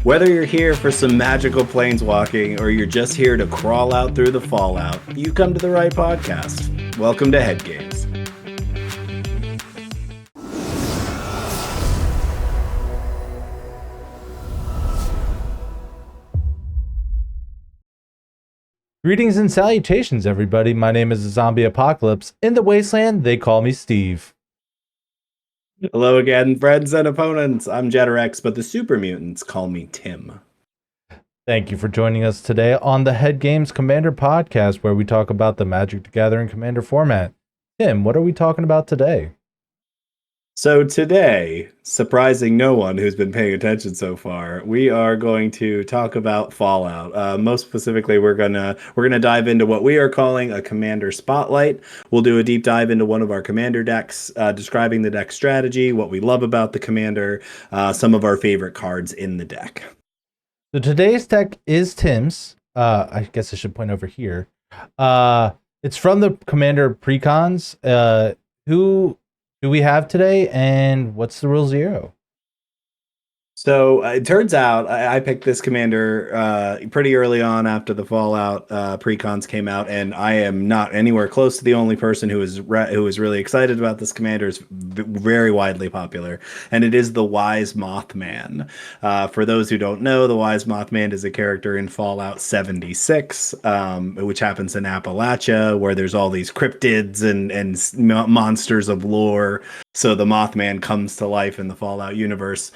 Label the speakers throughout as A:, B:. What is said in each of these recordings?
A: Whether you're here for some magical planeswalking or you're just here to crawl out through the fallout, you come to the right podcast. Welcome to Head Games.
B: Greetings and salutations, everybody. My name is Zombie Apocalypse. In the Wasteland, they call me Steve.
A: Hello again, friends and opponents. I'm Jetterex, but the super mutants call me Tim.
B: Thank you for joining us today on the Head Games Commander podcast, where we talk about the Magic the Gathering Commander format. Tim, what are we talking about today?
A: So today, surprising no one who's been paying attention so far, we are going to talk about Fallout. Most specifically, we're gonna dive into what we are calling a Commander Spotlight. We'll do a deep dive into one of our Commander decks, describing the deck strategy, what we love about the Commander, some of our favorite cards in the deck.
B: So today's deck is Tim's. I guess I should point over here. It's from the Commander Precons. Who do we have today, and what's the rule zero?
A: So it turns out I picked this commander pretty early on after the Fallout precons came out, and I am not anywhere close to the only person who is really excited about this commander. It's very widely popular, and it is the Wise Mothman. For those who don't know, the Wise Mothman is a character in Fallout 76, which happens in Appalachia, where there's all these cryptids and monsters of lore. So the Mothman comes to life in the Fallout universe.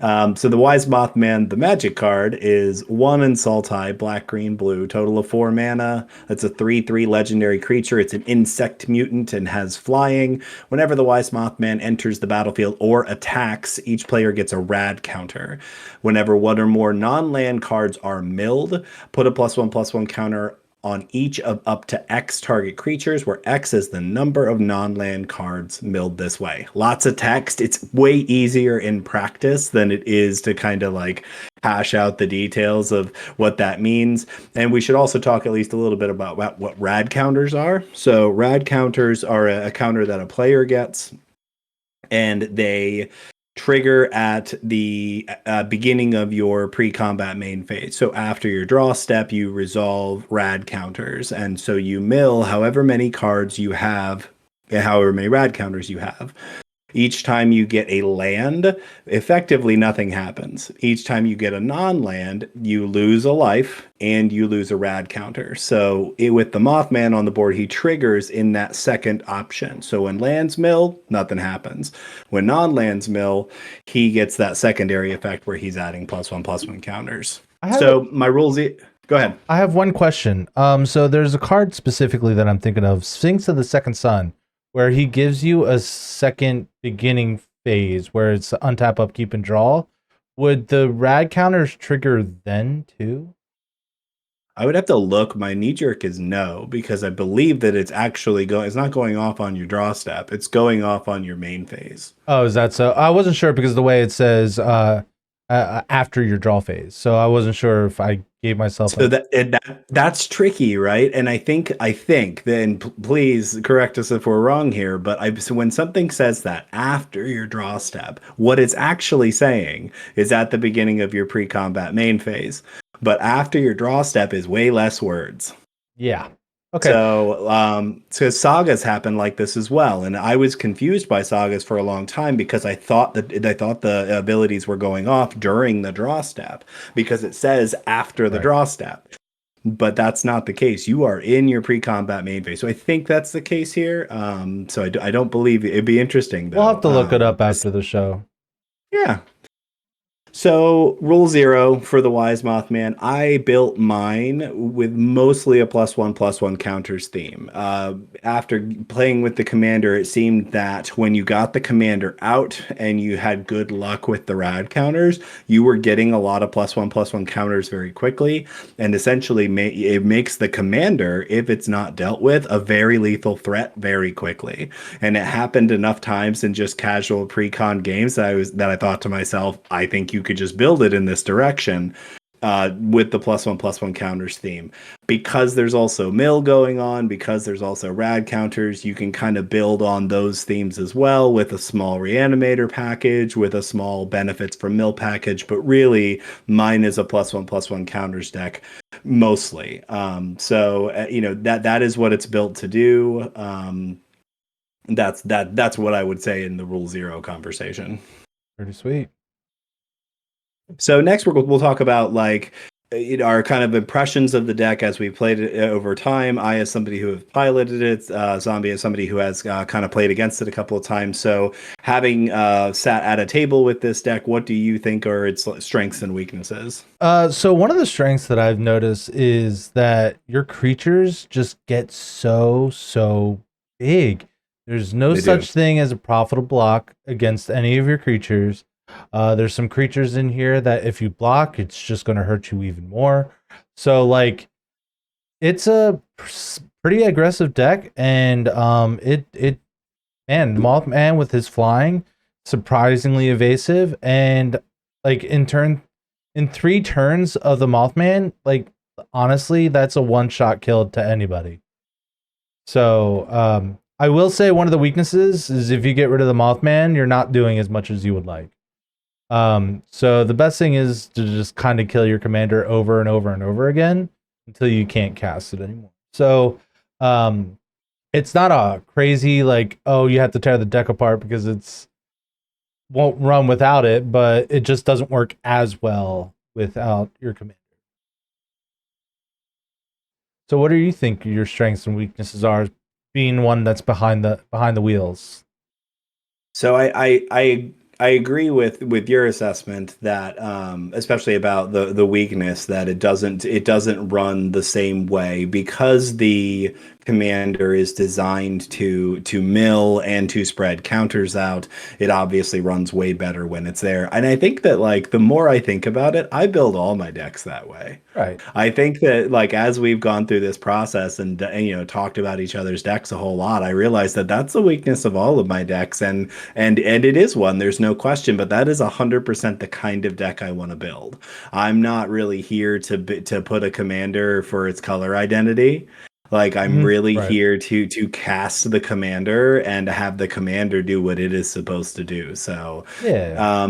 A: So the Wise Mothman, the magic card, is 1 in Sultai, black, green, blue, total of 4 mana. It's a 3/3 legendary creature. It's an insect mutant and has flying. Whenever the Wise Mothman enters the battlefield or attacks, each player gets a rad counter. Whenever one or more non-land cards are milled, put a +1/+1 counter on each of up to X target creatures, where X is the number of non-land cards milled this way. Lots of text. It's way easier in practice than it is to kind of like hash out the details of what that means. And we should also talk at least a little bit about what rad counters are. So rad counters are a counter that a player gets, and they trigger at the beginning of your pre-combat main phase. So after your draw step, you resolve rad counters. And so you mill however many cards you have, however many rad counters you have. Each time you get a land, effectively nothing happens. Each time you get a non-land, you lose a life and you lose a rad counter. So with the Mothman on the board, he triggers in that second option. So when lands mill, nothing happens. When non-lands mill, he gets that secondary effect where he's adding +1/+1 counters. So my rules... Go ahead.
B: I have one question. So there's a card specifically that I'm thinking of, Sphinx of the Second Sun, where he gives you a second beginning phase where it's untap, upkeep, and draw. Would the rad counters trigger then too?
A: I would have to look. My knee jerk is no, because I believe that it's actually it's not going off on your draw step. It's going off on your main phase.
B: Oh, is that so? I wasn't sure because of the way it says after your draw phase. So I wasn't sure if I gave myself.
A: So that's tricky, right? And I think then please correct us if we're wrong here. But so when something says that after your draw step, what it's actually saying is at the beginning of your pre-combat main phase. But after your draw step is way less words.
B: Yeah. Okay.
A: So sagas happen like this as well, and I was confused by sagas for a long time because I thought the abilities were going off during the draw step because it says after the draw step, but that's not the case. You are in your pre-combat main phase, so I think that's the case here. So I don't believe it'd be interesting, though.
B: We'll have to look it up after the show.
A: Yeah. So, rule 0 for the Wise Mothman. I built mine with mostly a +1/+1 counters theme. After playing with the commander, it seemed that when you got the commander out and you had good luck with the rad counters, you were getting a lot of +1/+1 counters very quickly. And essentially, it makes the commander, if it's not dealt with, a very lethal threat very quickly. And it happened enough times in just casual pre-con games that I thought to myself, I think you could just build it in this direction. with the plus one counters theme. Because there's also mill going on, because there's also rad counters, you can kind of build on those themes as well with a small reanimator package, with a small benefits from mill package. But really, mine is a plus one counters deck mostly. You know, that is what it's built to do. That's what I would say in the rule zero conversation.
B: Pretty sweet.
A: So next we'll talk about like our kind of impressions of the deck as we played it over time. I, as somebody who have piloted it, Zombie as somebody who has kind of played against it a couple of times. So having sat at a table with this deck, what do you think are its strengths and weaknesses?
B: So one of the strengths that I've noticed is that your creatures just get so big. There's no
A: They do.
B: such thing as a profitable block against any of your creatures. There's some creatures in here that if you block, it's just going to hurt you even more. So like, it's a pretty aggressive deck, and man, Mothman with his flying, surprisingly evasive, and like in 3 turns of the Mothman, like honestly, that's a one shot kill to anybody. So I will say one of the weaknesses is if you get rid of the Mothman, you're not doing as much as you would like. So the best thing is to just kind of kill your commander over and over and over again until you can't cast it anymore. So it's not a crazy like, oh, you have to tear the deck apart because it's won't run without it, but it just doesn't work as well without your commander. So what do you think your strengths and weaknesses are being one that's behind the wheels?
A: So I agree with your assessment that especially about the weakness that it doesn't run the same way because the commander is designed to mill and to spread counters out. It obviously runs way better when it's there. And I think that like the more I think about it, I build all my decks that way.
B: Right.
A: I think that like as we've gone through this process and you know talked about each other's decks a whole lot, I realized that that's the weakness of all of my decks, and it is one. There's no question, but that is 100% the kind of deck I want to build. I'm not really here to put a commander for its color identity. Like I'm really
B: Right.
A: here to cast the commander and have the commander do what it is supposed to do. So
B: Yeah.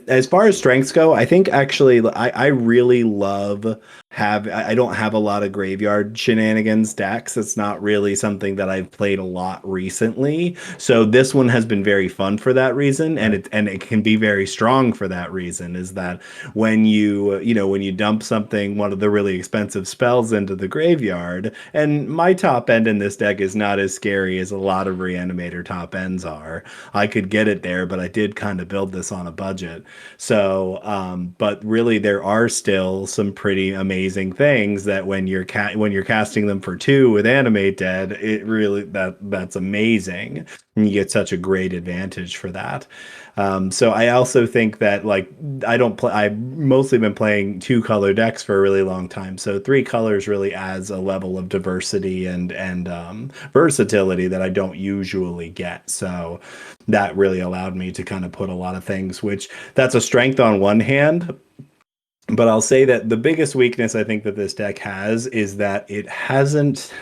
A: as far as strengths go, I think actually I really love I don't have a lot of graveyard shenanigans decks. It's not really something that I've played a lot recently. So this one has been very fun for that reason, and
B: Right.
A: it can be very strong for that reason. Is that when when you dump something, one of the really expensive spells into the graveyard, and my top end in this deck is not as scary as a lot of reanimator top ends are. I could get it there, but I did kind of build this on a budget. So, but really, there are still some pretty amazing things that when you're casting them for 2 with Animate Dead, it really that's amazing, and you get such a great advantage for that. So I also think that like I don't play. I've mostly been playing 2 color decks for a really long time. So 3 colors really adds a level of diversity and versatility that I don't usually get. So that really allowed me to kind of put a lot of things, which that's a strength on one hand. But I'll say that the biggest weakness I think that this deck has is that it hasn't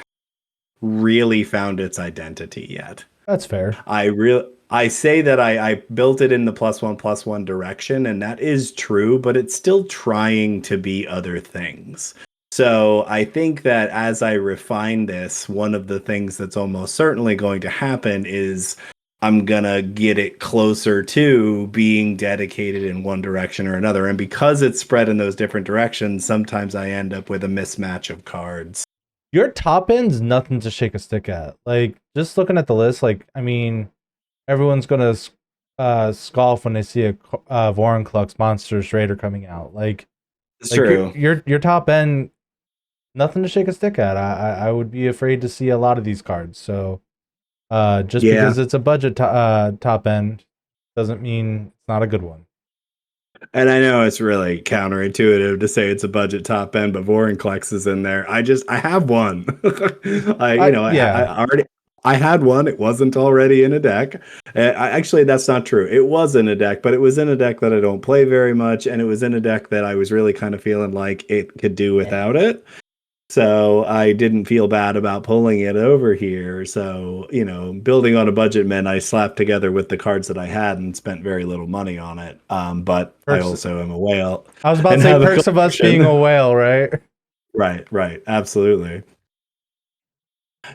A: really found its identity yet.
B: That's fair.
A: I say that I built it in the plus one direction, and that is true, but it's still trying to be other things. So I think that as I refine this, one of the things that's almost certainly going to happen is I'm gonna get it closer to being dedicated in one direction or another. And because it's spread in those different directions, sometimes I end up with a mismatch of cards.
B: Your top end's nothing to shake a stick at. Like just looking at the list, like I mean, everyone's gonna scoff when they see a Vorinclux Monsters Raider coming out.
A: It's
B: Like
A: true.
B: your top end, nothing to shake a stick at. I would be afraid to see a lot of these cards. So just
A: Yeah.
B: because it's a budget top end doesn't mean it's not a good one.
A: And I know it's really counterintuitive to say it's a budget top end, but Vorinclex is in there. I have one. I, you know, I
B: Yeah,
A: already I had one. It wasn't already in a deck. Actually, that's not true. It was in a deck, but it was in a deck that I don't play very much, and it was in a deck that I was really kind of feeling like it could do without it. So I didn't feel bad about pulling it over here. So, building on a budget meant I slapped together with the cards that I had and spent very little money on it. But I
B: Perks.
A: also am a whale
B: I was about to
A: and
B: say
A: have a
B: perks of us being a
A: collection.
B: whale, right?
A: Right, right, absolutely.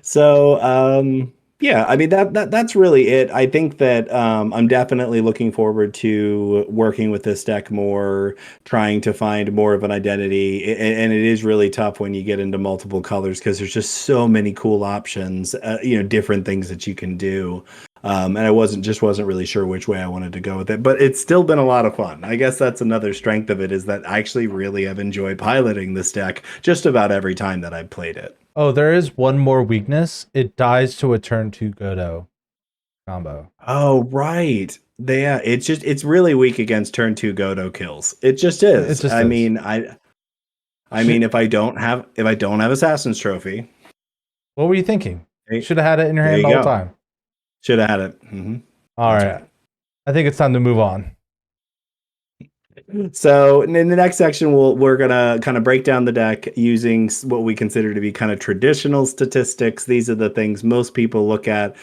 A: So, yeah, I mean that's really it. I think that I'm definitely looking forward to working with this deck more, trying to find more of an identity. And it is really tough when you get into multiple colors because there's just so many cool options, different things that you can do. And I wasn't really sure which way I wanted to go with it, but it's still been a lot of fun. I guess that's another strength of it is that I actually really have enjoyed piloting this deck just about every time that I've played it.
B: Oh, there is one more weakness. It dies to a turn two Godo combo.
A: Oh, right. Yeah, it's really weak against turn two Godo kills. It just
B: It
A: is.
B: just is.
A: I mean if I don't have Assassin's Trophy,
B: What were you thinking?
A: hey,
B: Should have had it in your
A: there
B: hand
A: you
B: the whole
A: go.
B: time.
A: Should have had it.
B: All
A: That's
B: right.
A: right.
B: I think it's time to move on.
A: So in the next section, we're gonna kind of break down the deck using what we consider to be kind of traditional statistics. These are the things most people look at.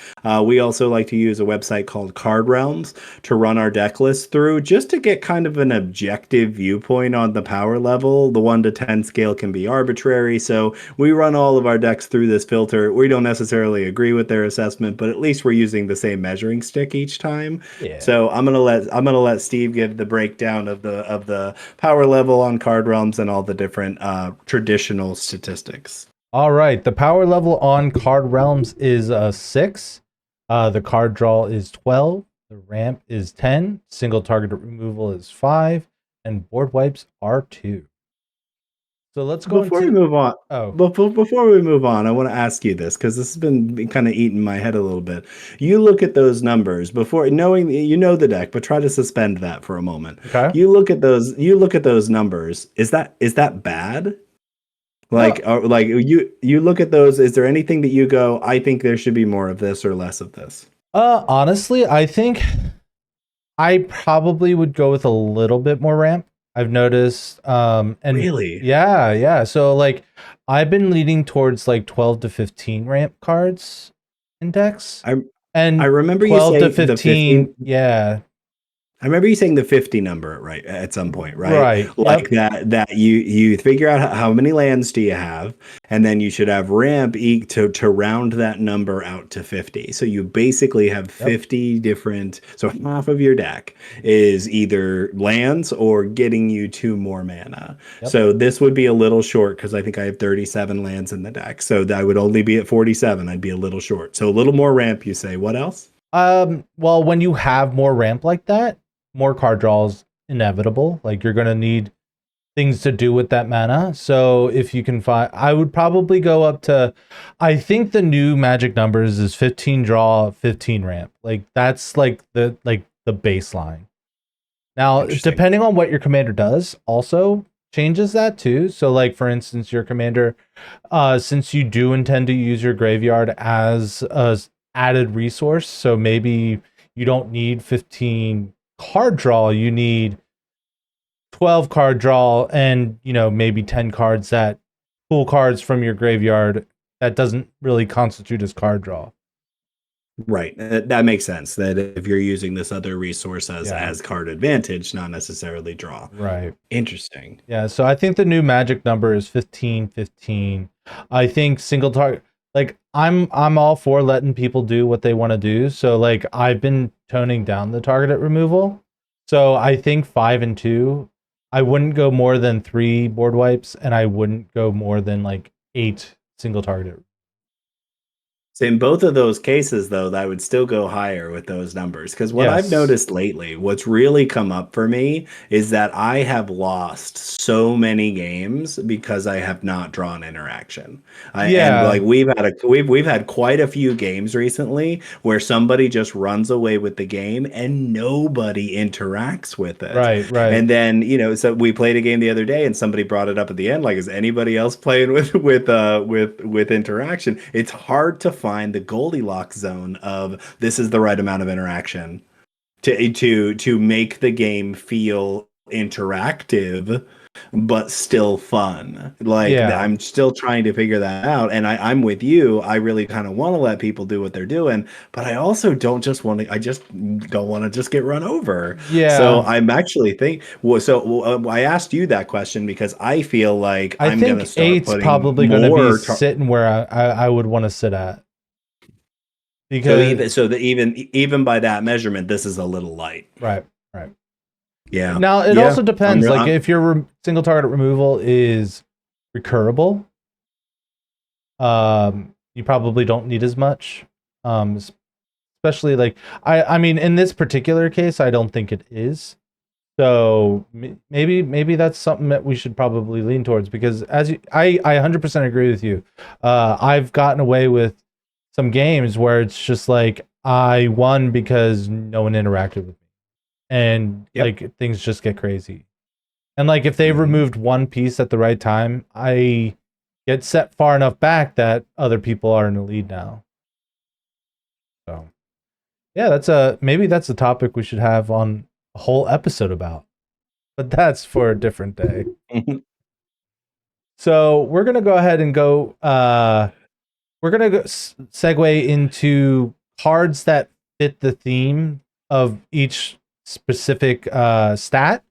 A: We also like to use a website called Card Realms to run our deck list through, just to get kind of an objective viewpoint on the power level. The 1 to 10 scale can be arbitrary, so we run all of our decks through this filter. We don't necessarily agree with their assessment, but at least we're using the same measuring stick each time.
B: Yeah.
A: So I'm gonna let Steve give the breakdown of the power level on card realms and all the different traditional statistics.
B: All right. The power level on Card Realms is 6. The card draw is 12. The ramp is 10. Single target removal is 5. And board wipes are 2. So let's go
A: Before we
B: into.
A: move on,
B: Oh,
A: before we move on, I want to ask you this because this has been kind of eating my head a little bit. You look at those numbers before knowing you know the deck, but try to suspend that for a moment.
B: okay.
A: You look at those. You look at those numbers. Is that bad?
B: No,
A: Like you look at those. Is there anything that you go? I think there should be more of this or less of this.
B: honestly, I think I probably would go with a little bit more ramp. I've noticed and
A: Really?
B: yeah, yeah. So like I've been leaning towards like 12 to 15 ramp cards index
A: I I
B: and
A: remember you
B: 12 to
A: say the
B: 15,
A: 15.
B: yeah.
A: I remember you saying the 50 number right at some point, right?
B: Right.
A: Like
B: Yep.
A: that you figure out how many lands do you have, and then you should have ramp to round that number out to 50. So you basically have
B: Yep.
A: 50 different, so half of your deck is either lands or getting you 2 more mana.
B: Yep.
A: So this would be a little short because I think I have 37 lands in the deck. So I would only be at 47. I'd be a little short. So a little more ramp, you say. What else?
B: Well, when you have more ramp like that, more card draws inevitable. Like you're gonna need things to do with that mana. So if you can find, I would probably go up to, I think the new magic numbers is 15 draw, 15 ramp. Like that's like the baseline. Now,
A: Interesting.
B: depending on what your commander does, also changes that too. So like for instance, your commander, since you do intend to use your graveyard as a added resource, so maybe you don't need 15 card draw, you need 12 card draw and maybe 10 cards that pull cards from your graveyard that doesn't really constitute as card draw.
A: Right. That makes sense. That if you're using this other resource as
B: Yeah,
A: card advantage, not necessarily draw.
B: right.
A: Interesting.
B: Yeah, so I think the new magic number is 15, 15. I think single target, like I'm all for letting people do what they want to do. So like I've been toning down the targeted removal. So I think 5 and 2, I wouldn't go more than 3 board wipes and I wouldn't go more than like 8 single targeted.
A: So in both of those cases, though, that would still go higher with those numbers. Because what I've
B: Yes.
A: noticed lately, what's really come up for me is that I have lost so many games because I have not drawn interaction. And like
B: Yeah,
A: we've had quite a few games recently where somebody just runs away with the game and nobody interacts with it.
B: right, right.
A: And then, so we played a game the other day and somebody brought it up at the end, like, is anybody else playing with interaction? It's hard to find the Goldilocks zone of this is the right amount of interaction to make the game feel interactive but still fun. Like
B: Yeah.
A: I'm still trying to figure that out, and I'm with you. I really kind of want to let people do what they're doing, but I also don't just want to. I just don't want to just get run over. So
B: Yeah.
A: I'm actually think. Well, so I asked you that question because I feel like
B: I
A: I'm gonna
B: think
A: start
B: eight's
A: putting
B: probably going to be
A: more.
B: sitting where I would want to sit at
A: So
B: because
A: even so that even by that measurement, this is a little light.
B: right, right.
A: Yeah,
B: Now it
A: yeah.
B: also depends. Like if your single target removal is recurable, you probably don't need as much. Especially like I mean in this particular case, I don't think it is. So maybe that's something that we should probably lean towards because I 100% agree with you. I've gotten away with some games where it's just like I won because no one interacted with me, and
A: Yep.
B: like things just get crazy. And like if they
A: Mhm.
B: removed one piece at the right time, I get set far enough back that other people are in the lead now. So yeah, maybe that's a topic we should have on a whole episode about. But that's for a different day. So we're gonna go ahead and go. We're gonna segue into cards that fit the theme of each specific stat.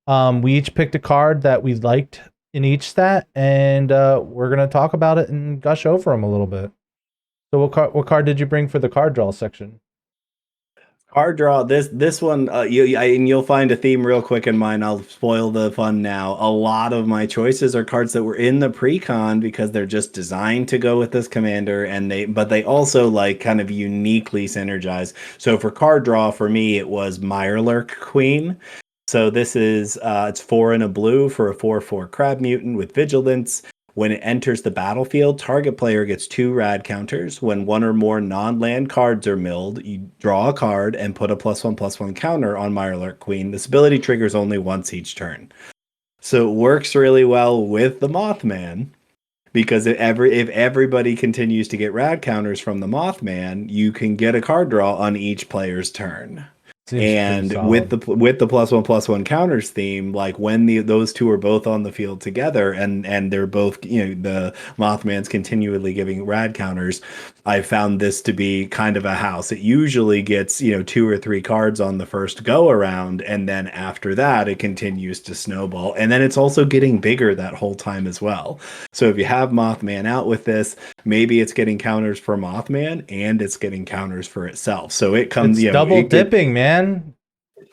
B: We each picked a card that we liked in each stat, and we're gonna talk about it and gush over them a little bit. So what card did you bring for the card draw section?
A: Card draw. This one, and you'll find a theme real quick in mine. I'll spoil the fun now. A lot of my choices are cards that were in the pre-con because they're just designed to go with this commander, but they also like kind of uniquely synergize. So for card draw, for me, it was Mirelurk Queen. So this is it's 4 and a blue for a 4/4 crab mutant with vigilance. When it enters the battlefield, target player gets 2 rad counters. When one or more non-land cards are milled, you draw a card and put a +1/+1 counter on Mirelurk Queen. This ability triggers only once each turn. So it works really well with the Mothman because if everybody continues to get rad counters from the Mothman, you can get a card draw on each player's turn.
B: Seems pretty
A: And with
B: solid.
A: the +1/+1 counters theme, like when those two are both on the field together and they're both, the Mothman's continually giving rad counters, I found this to be kind of a house. It usually gets, 2 or 3 cards on the first go around, and then after that it continues to snowball. And then it's also getting bigger that whole time as well. So if you have Mothman out with this, maybe it's getting counters for Mothman and it's getting counters for itself. So it comes,
B: It's double
A: it gets
B: dipping, man.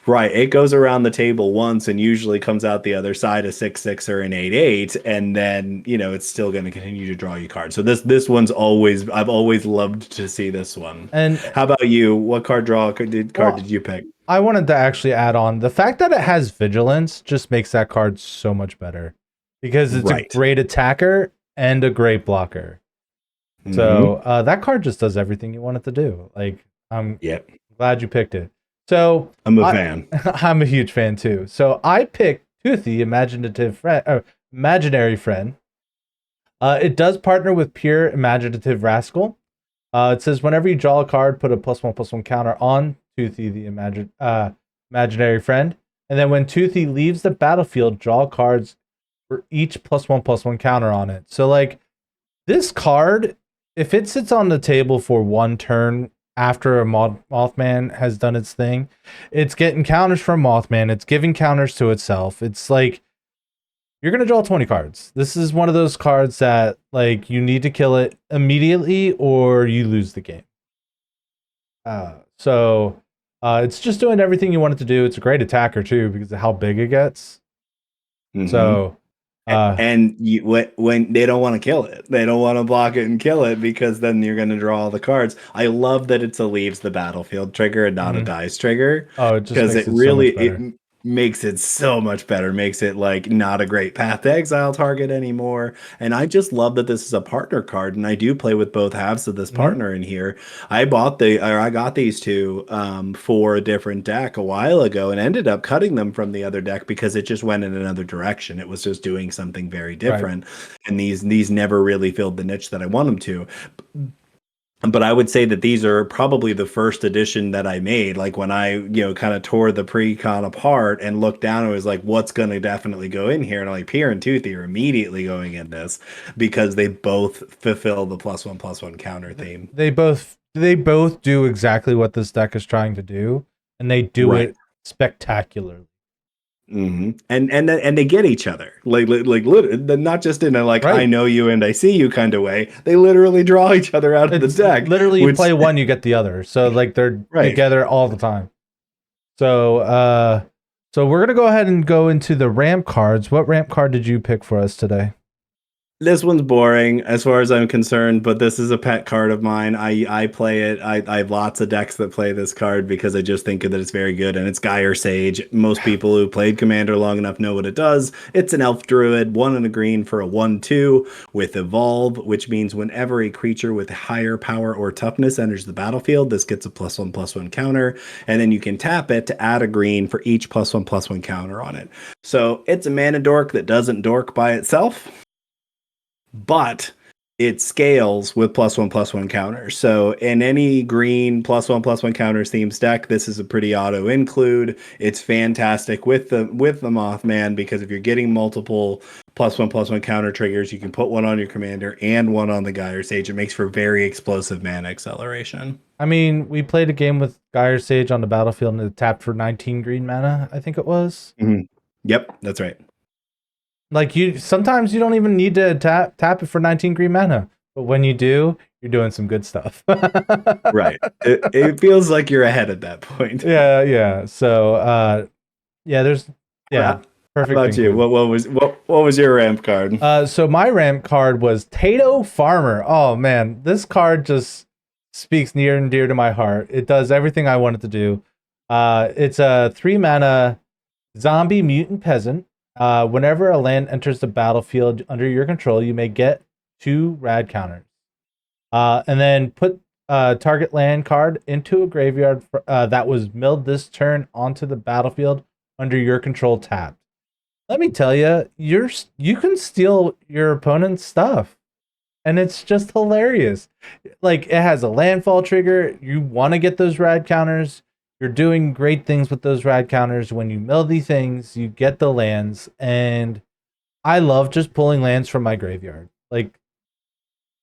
A: right. It goes around the table once and usually comes out the other side a 6/6 or an 8/8, and then it's still going to continue to draw you cards. So this one's always I've always loved to see this one.
B: And
A: How about you? What card did
B: well,
A: you pick?
B: I wanted to actually add on the fact that it has vigilance just makes that card so much better because it's a
A: Right.
B: great attacker and a great blocker.
A: Hmm.
B: So that card just does everything you want it to do. Like I'm
A: Yep.
B: glad you picked it. So
A: I'm a
B: I
A: fan.
B: I'm a huge fan too. So I picked Toothy, imaginative friend, imaginary friend. It does partner with pure imaginative rascal. It says whenever you draw a card, put a +1/+1 counter on Toothy, the imaginary friend, and then when Toothy leaves the battlefield, draw cards for each +1/+1 counter on it. So like this card, if it sits on the table for one turn after a Mothman has done its thing, it's getting counters from Mothman. It's giving counters to itself. It's like you're gonna draw 20 cards. This is one of those cards that like you need to kill it immediately or you lose the game. So it's just doing everything you want it to do. It's a great attacker too because of how big it gets.
A: Hmm.
B: So uh,
A: And when they don't want to kill it, they don't want to block it and kill it because then you're going to draw all the cards. I love that it's a leaves the battlefield trigger and not a
B: mhm.
A: dice trigger
B: Oh, it just
A: because
B: makes
A: it
B: it so
A: really
B: much
A: it
B: better.
A: makes it so much better. Makes it like not a great path to exile target anymore. And I just love that this is a partner card, and I do play with both halves of this
B: Hmm.
A: partner in here. I got these two for a different deck a while ago and ended up cutting them from the other deck because it just went in another direction. It was just doing something very
B: Right.
A: different, and these never really filled the niche that I want them to. But I would say that these are probably the first edition that I made. Like when I, kind of tore the pre-con apart and looked down, it was like, what's going to definitely go in here? And I'm like, Pier and Toothy are immediately going in this because they both fulfill the plus one counter theme.
B: They both do exactly what this deck is trying to do, and they do
A: Right.
B: it spectacularly.
A: And they get each other not just in a like I
B: Right.
A: know you and I see you kind of way. They literally draw each other out of the
B: It's
A: deck,
B: literally you
A: which
B: play one, you get the other. So like they're
A: right.
B: together all the time. So so we're gonna go ahead and go into the ramp cards. What ramp card did you pick for us today?
A: This one's boring as far as I'm concerned, but this is a pet card of mine. I play it. I have lots of decks that play this card because I just think that it's very good, and it's Gyre Sage. Most people who played Commander long enough know what it does. It's an elf druid, 1 and a green for a 1/2 with Evolve, which means whenever a creature with higher power or toughness enters the battlefield, this gets a +1/+1 counter, and then you can tap it to add a green for each +1/+1 counter on it. So it's a mana dork that doesn't dork by itself, but it scales with +1/+1 counters. So in any green +1/+1 counters themes deck, this is a pretty auto include. It's fantastic with the Mothman because if you're getting multiple +1/+1 counter triggers, you can put one on your commander and one on the Gyre Sage. It makes for very explosive mana acceleration.
B: I mean, we played a game with Gyre Sage on the battlefield and it tapped for 19 green mana, I think it was.
A: Mm-hmm. Yep, that's right.
B: Like you sometimes you don't even need to tap it for 19 green mana. But when you do, you're doing some good stuff.
A: Right. It feels like you're ahead at that point.
B: Yeah, yeah. So yeah, there's yeah,
A: How
B: perfect
A: about you?
B: include.
A: What was your ramp card?
B: So my ramp card was Tato Farmer. Oh man, this card just speaks near and dear to my heart. It does everything I want it to do. It's a 3 mana zombie mutant peasant. Whenever a land enters the battlefield under your control, you may get 2 rad counters. And then put target land card into a graveyard that was milled this turn onto the battlefield under your control tapped. Let me tell you, you can steal your opponent's stuff, and it's just hilarious. Like it has a landfall trigger. You want to get those rad counters. You're doing great things with those rad counters. When you mill these things, you get the lands, and I love just pulling lands from my graveyard. Like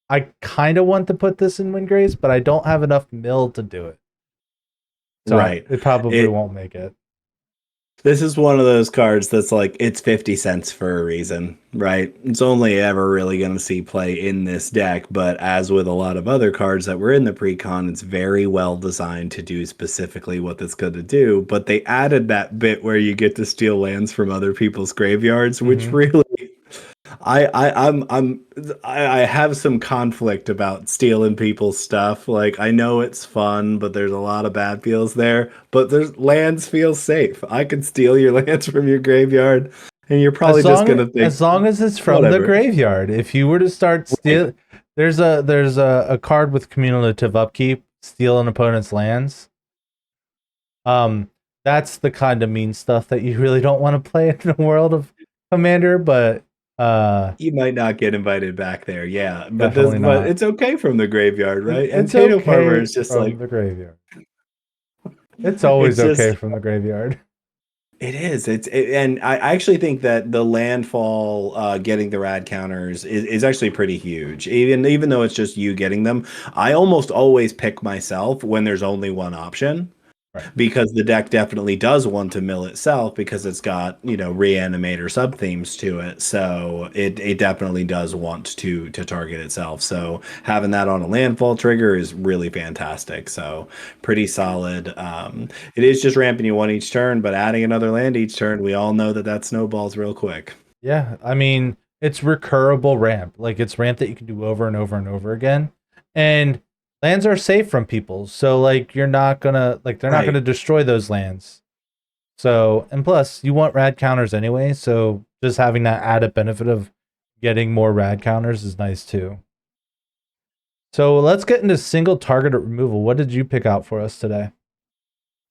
B: I kind of want to put this in Windgrace, but I don't have enough mill to do it. So
A: Right.
B: it probably
A: It
B: won't make it.
A: This is one of those cards that's like it's 50 cents for a reason, right? It's only ever really going to see play in this deck, but as with a lot of other cards that were in the pre-con, it's very well designed to do specifically what it's going to do. But they added that bit where you get to steal lands from other people's graveyards, which
B: Mm-hmm.
A: really I have some conflict about stealing people's stuff. Like I know it's fun, but there's a lot of bad feels there. But there's lands feel safe. I could steal your lands from your graveyard, and you're probably just gonna think
B: As long as it's from the
A: whatever.
B: graveyard. If you were to start
A: Right.
B: steal, there's a card with cumulative upkeep, steal an opponent's lands. Um, that's the kind of mean stuff that you really don't want to play in the world of Commander, but
A: You might not get invited back there, yeah.
B: definitely
A: But
B: not.
A: it's okay from the graveyard, right? And
B: It's
A: Tato Farmer
B: okay
A: is just
B: from
A: like
B: the graveyard. It's always
A: it's
B: okay
A: just
B: from the graveyard.
A: it is. And I actually think that the landfall getting the rad counters is actually pretty huge. Even though it's just you getting them, I almost always pick myself when there's only one option
B: Right.
A: because the deck definitely does want to mill itself because it's got, reanimator sub themes to it. So it definitely does want to target itself. So having that on a landfall trigger is really fantastic. So pretty solid. It is just ramping you one each turn, but adding another land each turn, we all know that that snowballs real quick.
B: Yeah, I mean, it's recurable ramp. Like it's ramp that you can do over and over and over again. And lands are safe from people. So like you're not gonna like they're not
A: Right.
B: gonna destroy those lands. So and plus you want rad counters anyway, so just having that added benefit of getting more rad counters is nice too. So let's get into single target removal. What did you pick out for us today?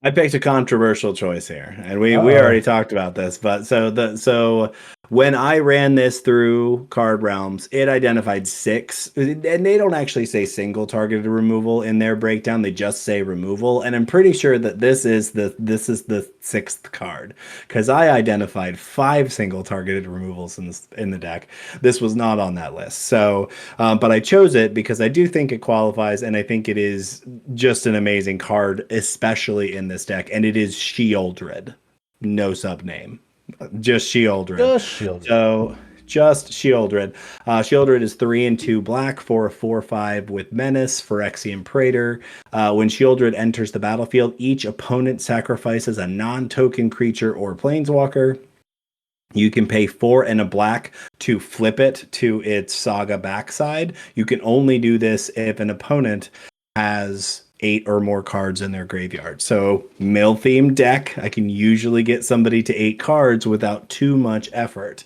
A: I picked a controversial choice here, and we
B: Uh-oh.
A: already talked about this, but so When I ran this through Card Realms, it identified six, and they don't actually say single targeted removal in their breakdown. They just say removal, and I'm pretty sure that this is the sixth card because I identified five single targeted removals in the deck. This was not on that list, so but I chose it because I do think it qualifies, and I think it is just an amazing card, especially in this deck, and it is Sheoldred, no sub name. Just Sheoldred.
B: Just shielded.
A: So just Sheoldred. Sheoldred is 3 and 2 black for a 4/5 with Menace for Phyrexian Praetor. When Sheoldred enters the battlefield, each opponent sacrifices a non-token creature or planeswalker. You can pay 4 and a black to flip it to its saga backside. You can only do this if an opponent has 8 or more cards in their graveyard. So, mill themed deck, I can usually get somebody to 8 cards without too much effort.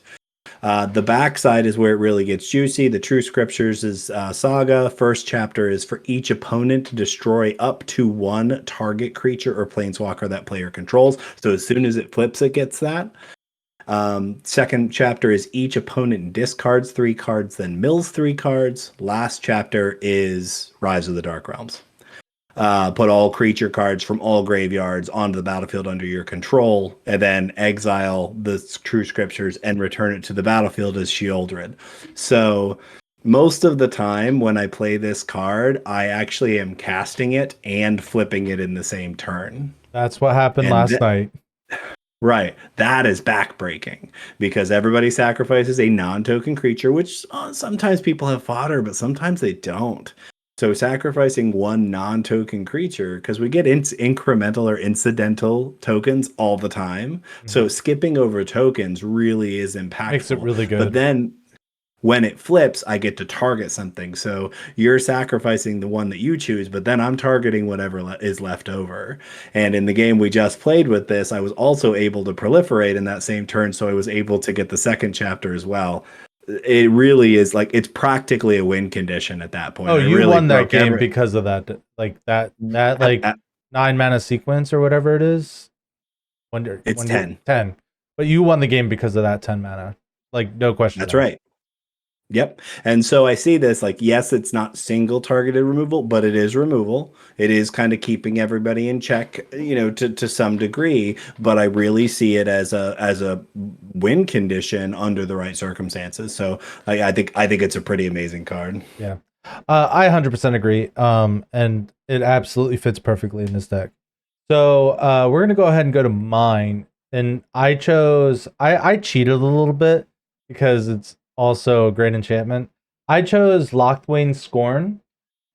A: The backside is where it really gets juicy. The True Scriptures is Saga. First chapter is for each opponent to destroy up to one target creature or planeswalker that player controls. So as soon as it flips, it gets that. Second chapter is each opponent discards 3 cards, then mills 3 cards. Last chapter is Rise of the Dark Realms. Put all creature cards from all graveyards onto the battlefield under your control, and then exile the True Scriptures and return it to the battlefield as Sheoldred. So most of the time when I play this card, I actually am casting it and flipping it in the same turn.
B: That's what happened
A: And
B: last night.
A: right, that is backbreaking because everybody sacrifices a non-token creature, which sometimes people have fodder, but sometimes they don't. So sacrificing one non-token creature, because we get incremental or incidental tokens all the time. So skipping over tokens really is impactful.
B: Makes it really
A: But
B: good.
A: then when it flips, I get to target something. So you're sacrificing the one that you choose, but then I'm targeting whatever is left over. And in the game we just played with this, I was also able to proliferate in that same turn. So I was able to get the second chapter as well. It really is like it's practically a win condition at that point.
B: Oh,
A: I
B: you
A: really
B: won that
A: broke
B: game
A: every.
B: because of that, like that
A: At,
B: like
A: at,
B: 9 mana sequence or whatever it is.
A: it's
B: When you're
A: 10.
B: 10, but you won the game because of that 10 mana. Like no question
A: That's
B: asked.
A: right. Yep. And so I see this like, yes, it's not single targeted removal, but it is removal. It is kind of keeping everybody in check, to some degree. But I really see it as a win condition under the right circumstances. So I think it's a pretty amazing card.
B: Yeah, I 100% agree. And it absolutely fits perfectly in this deck. So we're gonna go ahead and go to mine, and I cheated a little bit because it's also a great enchantment. I chose Lockthwain Scorn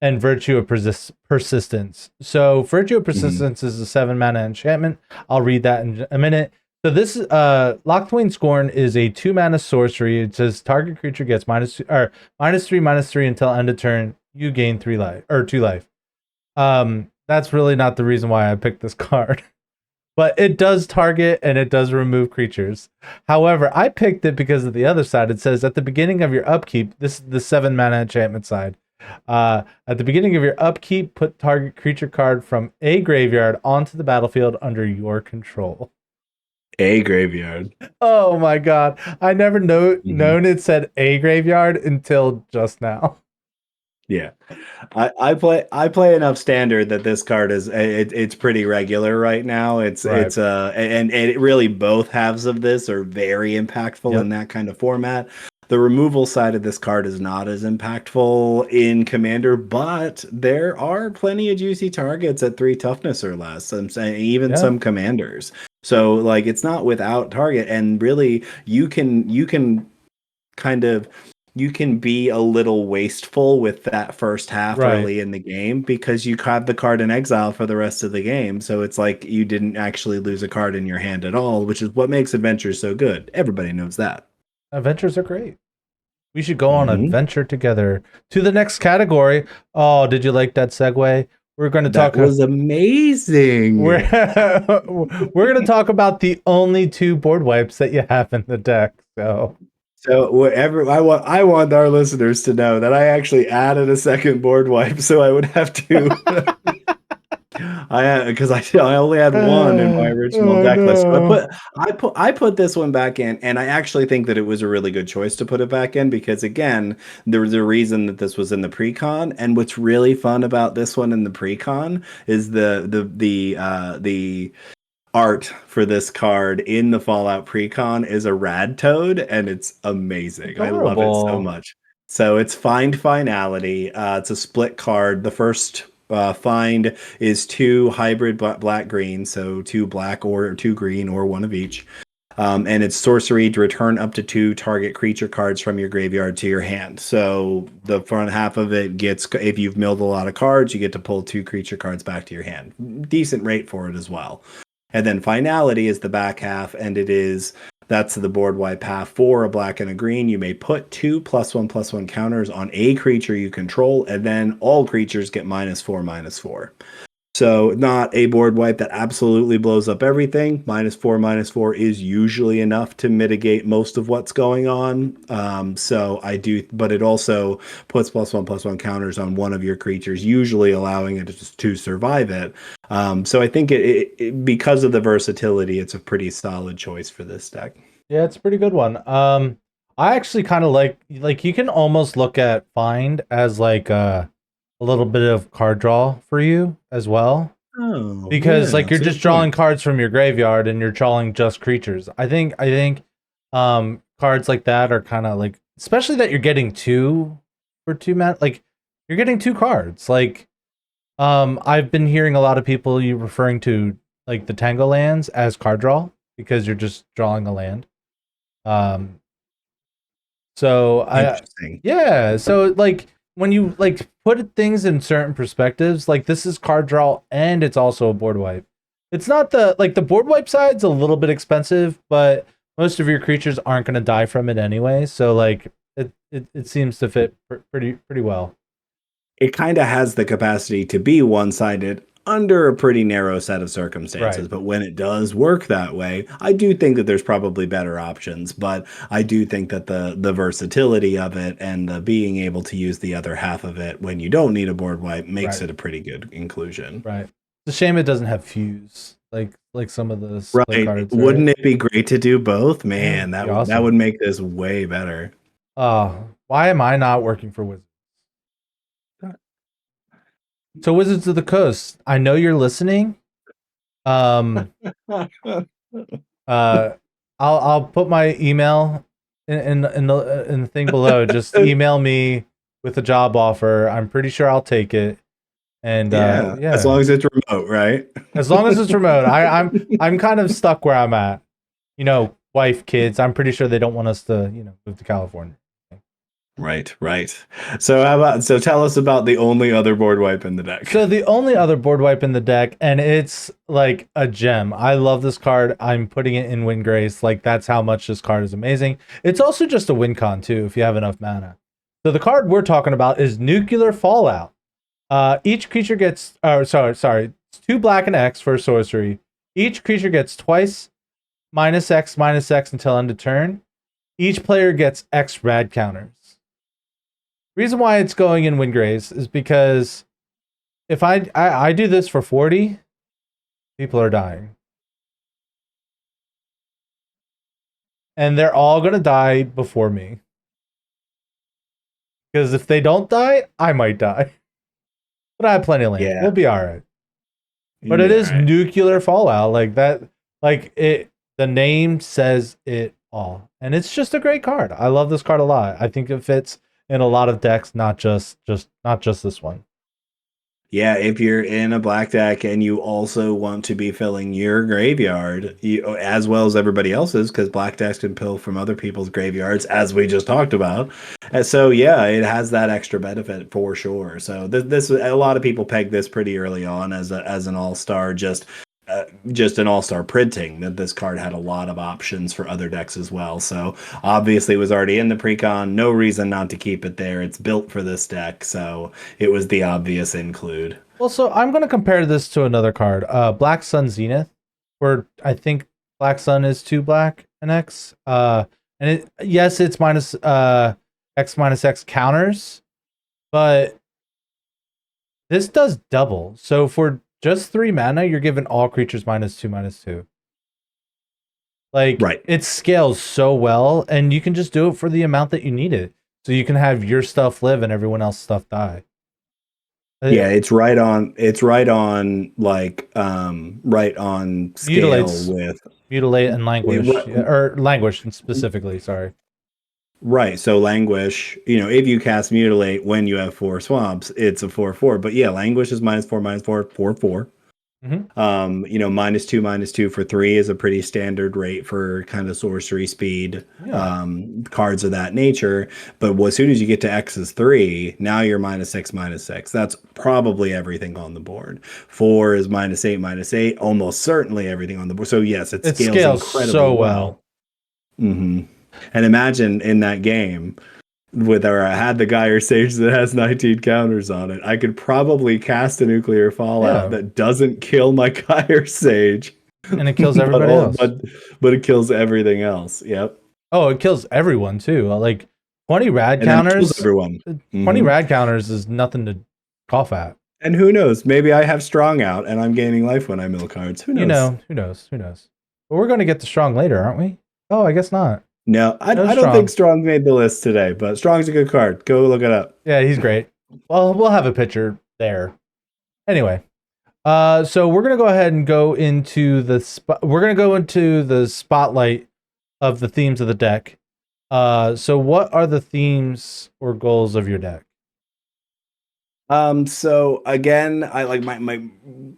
B: and Virtue of Persistence. So Virtue of
A: Mhm.
B: Persistence is a 7 mana enchantment. I'll read that in a minute. So this Lockthwain Scorn is a 2 mana sorcery. It says target creature gets -3/-3 until end of turn. You gain 3 life or 2 life. That's really not the reason why I picked this card. But it does target and it does remove creatures. However, I picked it because of the other side. It says at the beginning of your upkeep, this is the 7 mana enchantment side. At the beginning of your upkeep, put target creature card from a graveyard onto the battlefield under your control.
A: A graveyard.
B: Oh my god. I never
A: Mhm.
B: known it said a graveyard until just now.
A: Yeah. I play enough standard that this card it's pretty regular right now. It's
B: Right.
A: it's and it really both halves of this are very impactful in
B: Yep.
A: that kind of format. The removal side of this card is not as impactful in Commander, but there are plenty of juicy targets at 3 toughness or less. I'm saying even
B: Yeah.
A: some commanders. So like it's not without target, and really you can kind of you can be a little wasteful with that first half
B: Right.
A: early in the game because you have the card in exile for the rest of the game. So it's like you didn't actually lose a card in your hand at all, which is what makes adventures so good. Everybody knows that.
B: Adventures are great. We should go on an
A: Hmm.
B: adventure together to the next category. Oh, did you like that segue? We're going to
A: That
B: talk.
A: was
B: We're
A: amazing.
B: we're going to talk about the only 2 board wipes that you have in the deck. So
A: So whatever I want our listeners to know that I actually added a second board wipe, so I would have to I because I only had one in my original
B: Oh
A: deck list. So
B: no.
A: I put this one back in, and I actually think that it was a really good choice to put it back in because again, there was a reason that this was in the pre-con. And what's really fun about this one in the pre-con is the art for this card in the Fallout Precon is a rad toad, and it's amazing. I love it so
B: Adorable.
A: much. So it's Find Finality. It's a split card. The first find is two hybrid black green, so two black or two green or one of each. And it's sorcery to return up to two target creature cards from your graveyard to your hand. So the front half of it gets, if you've milled a lot of cards, you get to pull two creature cards back to your hand. Decent rate for it as well. And then finality is the back half, and that's the board wipe half for a black and a green. You may put two +1/+1 counters on a creature you control, and then all creatures get -4/-4. So not a board wipe that absolutely blows up everything. -4/-4 is usually enough to mitigate most of what's going on. So I do, but it also puts +1/+1 counters on one of your creatures, usually allowing it to survive it. So I think because of the versatility, it's a pretty solid choice for this deck.
B: Yeah, it's a pretty good one. I actually kind of like you can almost look at Find as like a little bit of card draw for you as well.
A: Oh,
B: Because
A: yeah,
B: like you're
A: that's a
B: just
A: good point.
B: drawing cards from your graveyard and you're drawing just creatures. I think cards like that are kind of like, especially that you're getting two for two man, like you're getting two cards. Like I've been hearing a lot of people you referring to like the Tango lands as card draw because you're just drawing a land. Um so I
A: Interesting.
B: yeah, so like when you like put things in certain perspectives, like this is card draw and it's also a board wipe. It's not the board wipe side's a little bit expensive, but most of your creatures aren't going to die from it anyway, so like it seems to fit pretty well.
A: It kind of has the capacity to be one-sided under a pretty narrow set of
B: Right.
A: circumstances, but when it does work that way, I do think that there's probably better options. But I do think that the versatility of it and the being able to use the other half of it when you don't need a board wipe makes
B: Right.
A: it a pretty good inclusion.
B: Right. It's a shame it doesn't have fuse like some of the split
A: Right.
B: cards, right?
A: Wouldn't it be great to do both?
B: Yeah,
A: Man,
B: it'd be
A: that would
B: awesome.
A: make this way better.
B: Why am I not working for Wizards? So Wizards of the Coast, I know you're listening. Um, uh, I'll put my email in the thing below. Just email me with a job offer. I'm pretty sure I'll take it. And
A: Yeah, as
B: yeah,
A: long as it's remote, right?
B: as long as it's remote, I'm kind of stuck where I'm at. You know, wife, kids. I'm pretty sure they don't want us to move to California.
A: Right, right. So how about tell us about the only other board wipe in the deck.
B: So the only other board wipe in the deck, and it's like a gem. I love this card. I'm putting it in Wind Grace. Like that's how much this card is amazing. It's also just a win con too, if you have enough mana. So the card we're talking about is Nuclear Fallout. Each creature gets, sorry, it's 2 black and X for a sorcery. Each creature gets twice -X until end of turn. Each player gets X rad counters. Reason why it's going in Wind Grace is because if I do this for 40, people are dying. And they're all going to die before me. Because if they don't die, I might die. But I have plenty of land.
A: Yeah,
B: We'll be all right.
A: you'd
B: But it
A: be all
B: is
A: right.
B: nuclear fallout. Like that, like it, the name says it all. And it's just a great card. I love this card a lot. I think it fits in a lot of decks, not just this one.
A: Yeah, if you're in a black deck and you also want to be filling your graveyard, as well as everybody else's, because black decks can pull from other people's graveyards, as we just talked about. And so, yeah, it has that extra benefit for sure. So this a lot of people peg this pretty early on as an all star, just an all-star printing that this card had a lot of options for other decks as well. So obviously it was already in the precon. No reason not to keep it there. It's built for this deck, so it was the obvious include.
B: Well, so I'm going to compare this to another card, Black Sun Zenith, where I think Black Sun is 2 black and X. And yes, it's X counters, but this does double. So for just 3 mana, you're giving all creatures -2/-2. Like
A: Right.
B: it scales so well, and you can just do it for the amount that you need it. So you can have your stuff live and everyone else's stuff die.
A: Yeah,
B: It
A: it's right on scale
B: mutilates,
A: with
B: mutilate, and
A: it,
B: languish, yeah, or languish specifically. Sorry.
A: right. So languish, if you cast mutilate when you have 4 swamps, it's a 4/4. But yeah, languish is -4/-4, 4/4.
B: Hmm.
A: -2/-2 for 3 is a pretty standard rate for kind of sorcery speed
B: Yeah,
A: cards of that nature. But as soon as you get to X's 3, now you're -6/-6. That's probably everything on the board. 4 is -8/-8, almost certainly everything on the board. So yes, it
B: it
A: scales
B: scales
A: incredibly
B: so
A: well.
B: well.
A: Hmm. And imagine in that game, whether I had the Gyre Sage that has 19 counters on it, I could probably cast a nuclear fallout
B: Yeah,
A: that doesn't kill my Gyre Sage,
B: and it kills
A: but
B: everybody
A: all
B: else.
A: but it kills everything else. Yep.
B: Oh, it kills everyone too. Like 20 rad
A: And then it kills
B: counters.
A: everyone.
B: 20
A: Hmm.
B: rad counters is nothing to cough at.
A: And who knows? Maybe I have strong out and I'm gaining life when I mill cards. Who
B: You
A: knows?
B: know, who knows? Who knows? But we're going to get to strong later, aren't we? Oh, I guess not.
A: No, I,
B: No
A: I don't think
B: strong.
A: Strong made the list today, but Strong's a good card. Go look it up.
B: Yeah, he's great. Well, we'll have a picture there. Anyway, so we're gonna go ahead and go into we're gonna go into the spotlight of the themes of the deck. So what are the themes or goals of your deck?
A: So again, I like my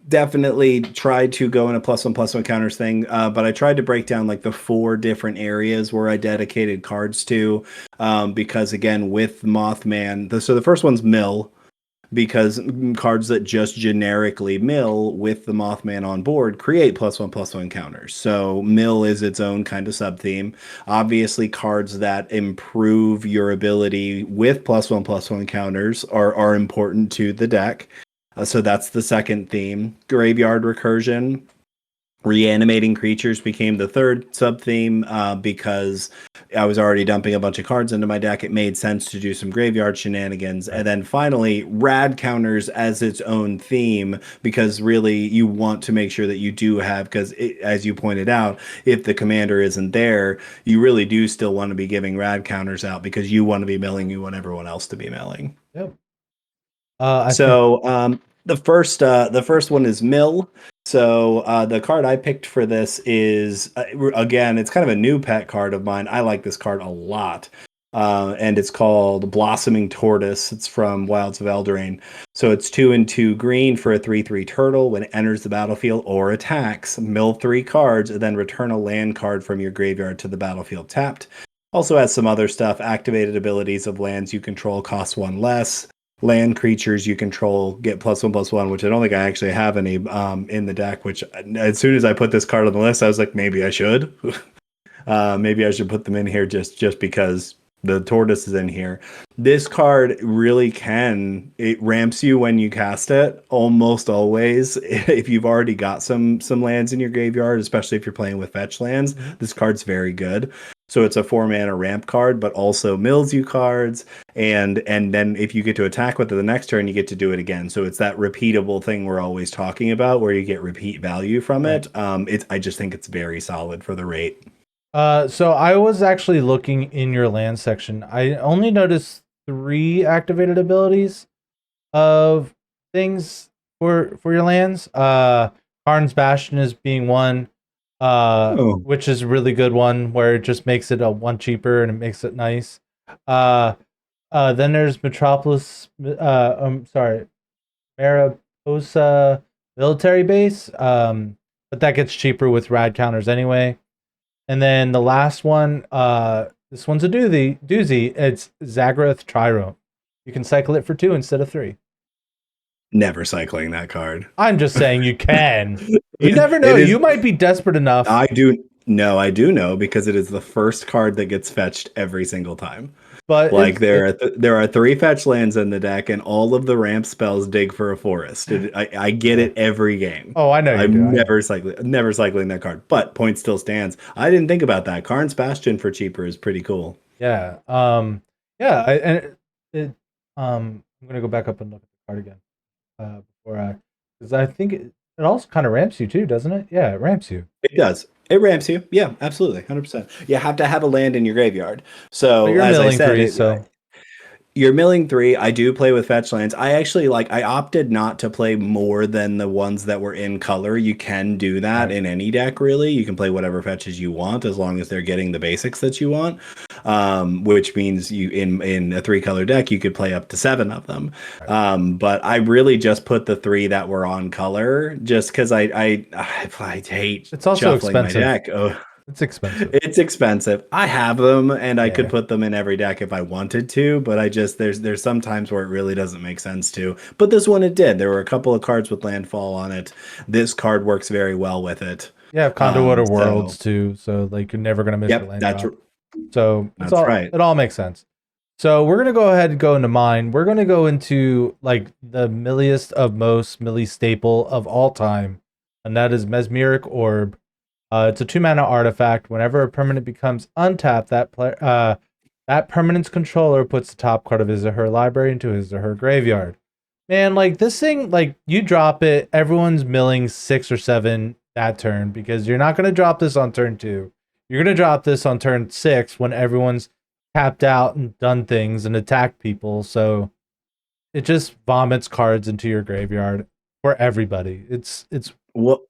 A: definitely tried to go in a +1/+1 counters thing, but I tried to break down like the 4 different areas where I dedicated cards to, because again, with Mothman, so the first one's mill, because cards that just generically mill with the Mothman on board create +1/+1 counters. So mill is its own kind of sub theme. Obviously, cards that improve your ability with +1/+1 counters are important to the deck. So that's the second theme. Graveyard recursion. Reanimating creatures became the third sub theme, because I was already dumping a bunch of cards into my deck. It made sense to do some graveyard shenanigans.
B: Right.
A: And then finally, rad counters as its own theme, because really you want to make sure that you do have, because as you pointed out, if the commander isn't there, you really do still want to be giving rad counters out because you want to be milling, you want everyone else to be milling.
B: Yep. I think.
A: So the first one is Mill. So the card I picked for this is again, it's kind of a new pet card of mine. I like this card a lot. And it's called Blossoming Tortoise. It's from Wilds of Eldraine. So it's 2/2 green for a 3/3 turtle. When it enters the battlefield or attacks, mill 3 cards and then return a land card from your graveyard to the battlefield tapped. Also has some other stuff. Activated abilities of lands you control cost 1 less. Land creatures you control get +1/+1, which I don't think I actually have any in the deck. Which as soon as I put this card on the list, I was like, maybe I should. Maybe I should put them in here just because the tortoise is in here. This card really it ramps you when you cast it almost always. If you've already got some lands in your graveyard, especially if you're playing with fetch lands,
B: Mhm.
A: this card's very good. So it's a 4 mana ramp card, but also mills you cards, and then if you get to attack with it the next turn, you get to do it again. So it's that repeatable thing we're always talking about, where you get repeat value from
B: Right.
A: it. I just think it's very solid for the rate.
B: So I was actually looking in your land section. I only noticed 3 activated abilities of things for your lands. Karn's Bastion is being one,
A: Oh,
B: which is a really good one where it just makes it a one cheaper and it makes it nice. Uh, then there's Metropolis. Sorry, Mariposa Military Base. But that gets cheaper with rad counters anyway. And then the last one, this one's a doozy. It's Zagrath Trirome. You can cycle it for 2 instead of 3.
A: never cycling that card.
B: I'm just saying you can. You never know.
A: It is.
B: You might be desperate enough,
A: I do. No, I do know because it is the first card that gets fetched every single time.
B: but
A: Like
B: it's
A: there
B: it.
A: are there are 3 fetch lands in the deck, and all of the ramp spells dig for a forest. I get
B: Yeah.
A: it every game.
B: Oh, I know you do.
A: I'm
B: I know.
A: never cycling that card. But point still stands. I didn't think about that. Karn's Bastion for cheaper is pretty cool.
B: Yeah. Yeah. And I'm gonna go back up and look at the card again. Before I. Because I think it also kind of ramps you too, doesn't it? Yeah, it ramps you.
A: It does. It ramps you. Yeah, absolutely. 100%. You have to have a land in your graveyard.
B: But
A: So,
B: you're
A: as I
B: milling
A: said,
B: three, so
A: you're milling three. I do play with fetch lands. I actually like, I opted not to play more than the ones that were in color. You can do that
B: right.
A: in any deck, really. You can play whatever fetches you want as long as they're getting the basics that you want. Which means you in a three color deck, you could play up to seven of them.
B: Right.
A: But I really just put the three that were on color just because I hate
B: It's also
A: shuffling my
B: expensive.
A: deck. Oh,
B: It's expensive.
A: it's expensive. I have them and I could
B: Yeah.
A: put them in every deck if I wanted to, but I just there's some times where it really doesn't make sense to. But this one it did. There were a couple of cards with landfall on it. This card works very well with it.
B: You have Conduit of
A: So
B: Worlds too, so like you're never gonna miss your
A: yep,
B: land drop. So
A: that's right.
B: it all makes sense. So we're gonna go ahead and go into mine. We're gonna go into like the milliest of most milli staple of all time, and that is Mesmeric Orb. It's a 2 mana artifact. Whenever a permanent becomes untapped, that permanent's controller puts the top card of his or her library into his or her graveyard. Man, like this thing, like you drop it, everyone's milling 6 or 7 that turn because you're not gonna drop this on turn 2. You're gonna drop this on turn 6 when everyone's tapped out and done things and attacked people. So it just vomits cards into your graveyard for everybody. It's
A: What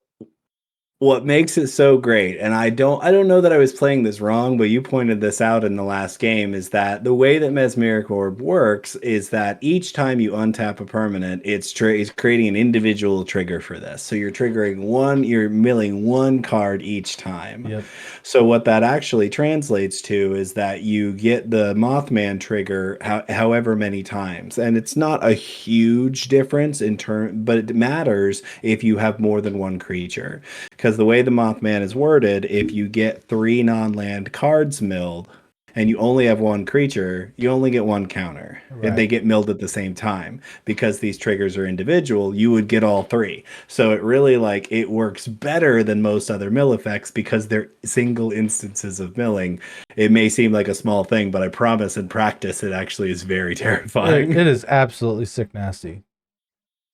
A: what makes it so great, and I don't know that I was playing this wrong, but you pointed this out in the last game, is that the way that Mesmeric Orb works is that each time you untap a permanent, it's creating an individual trigger for this. So you're milling one card each time.
B: yep,
A: So what that actually translates to is that you get the Mothman trigger however many times, and it's not a huge difference in turn, but it matters if you have more than one creature. Because the way the Mothman is worded, if you get three non-land cards milled and you only have one creature, you only get one counter. If they
B: right.
A: get milled at the same time, because these triggers are individual, you would get all three. So it really like it works better than most other mill effects because they're single instances of milling. It may seem like a small thing, but I promise in practice it actually is very terrifying.
B: It is absolutely sick nasty.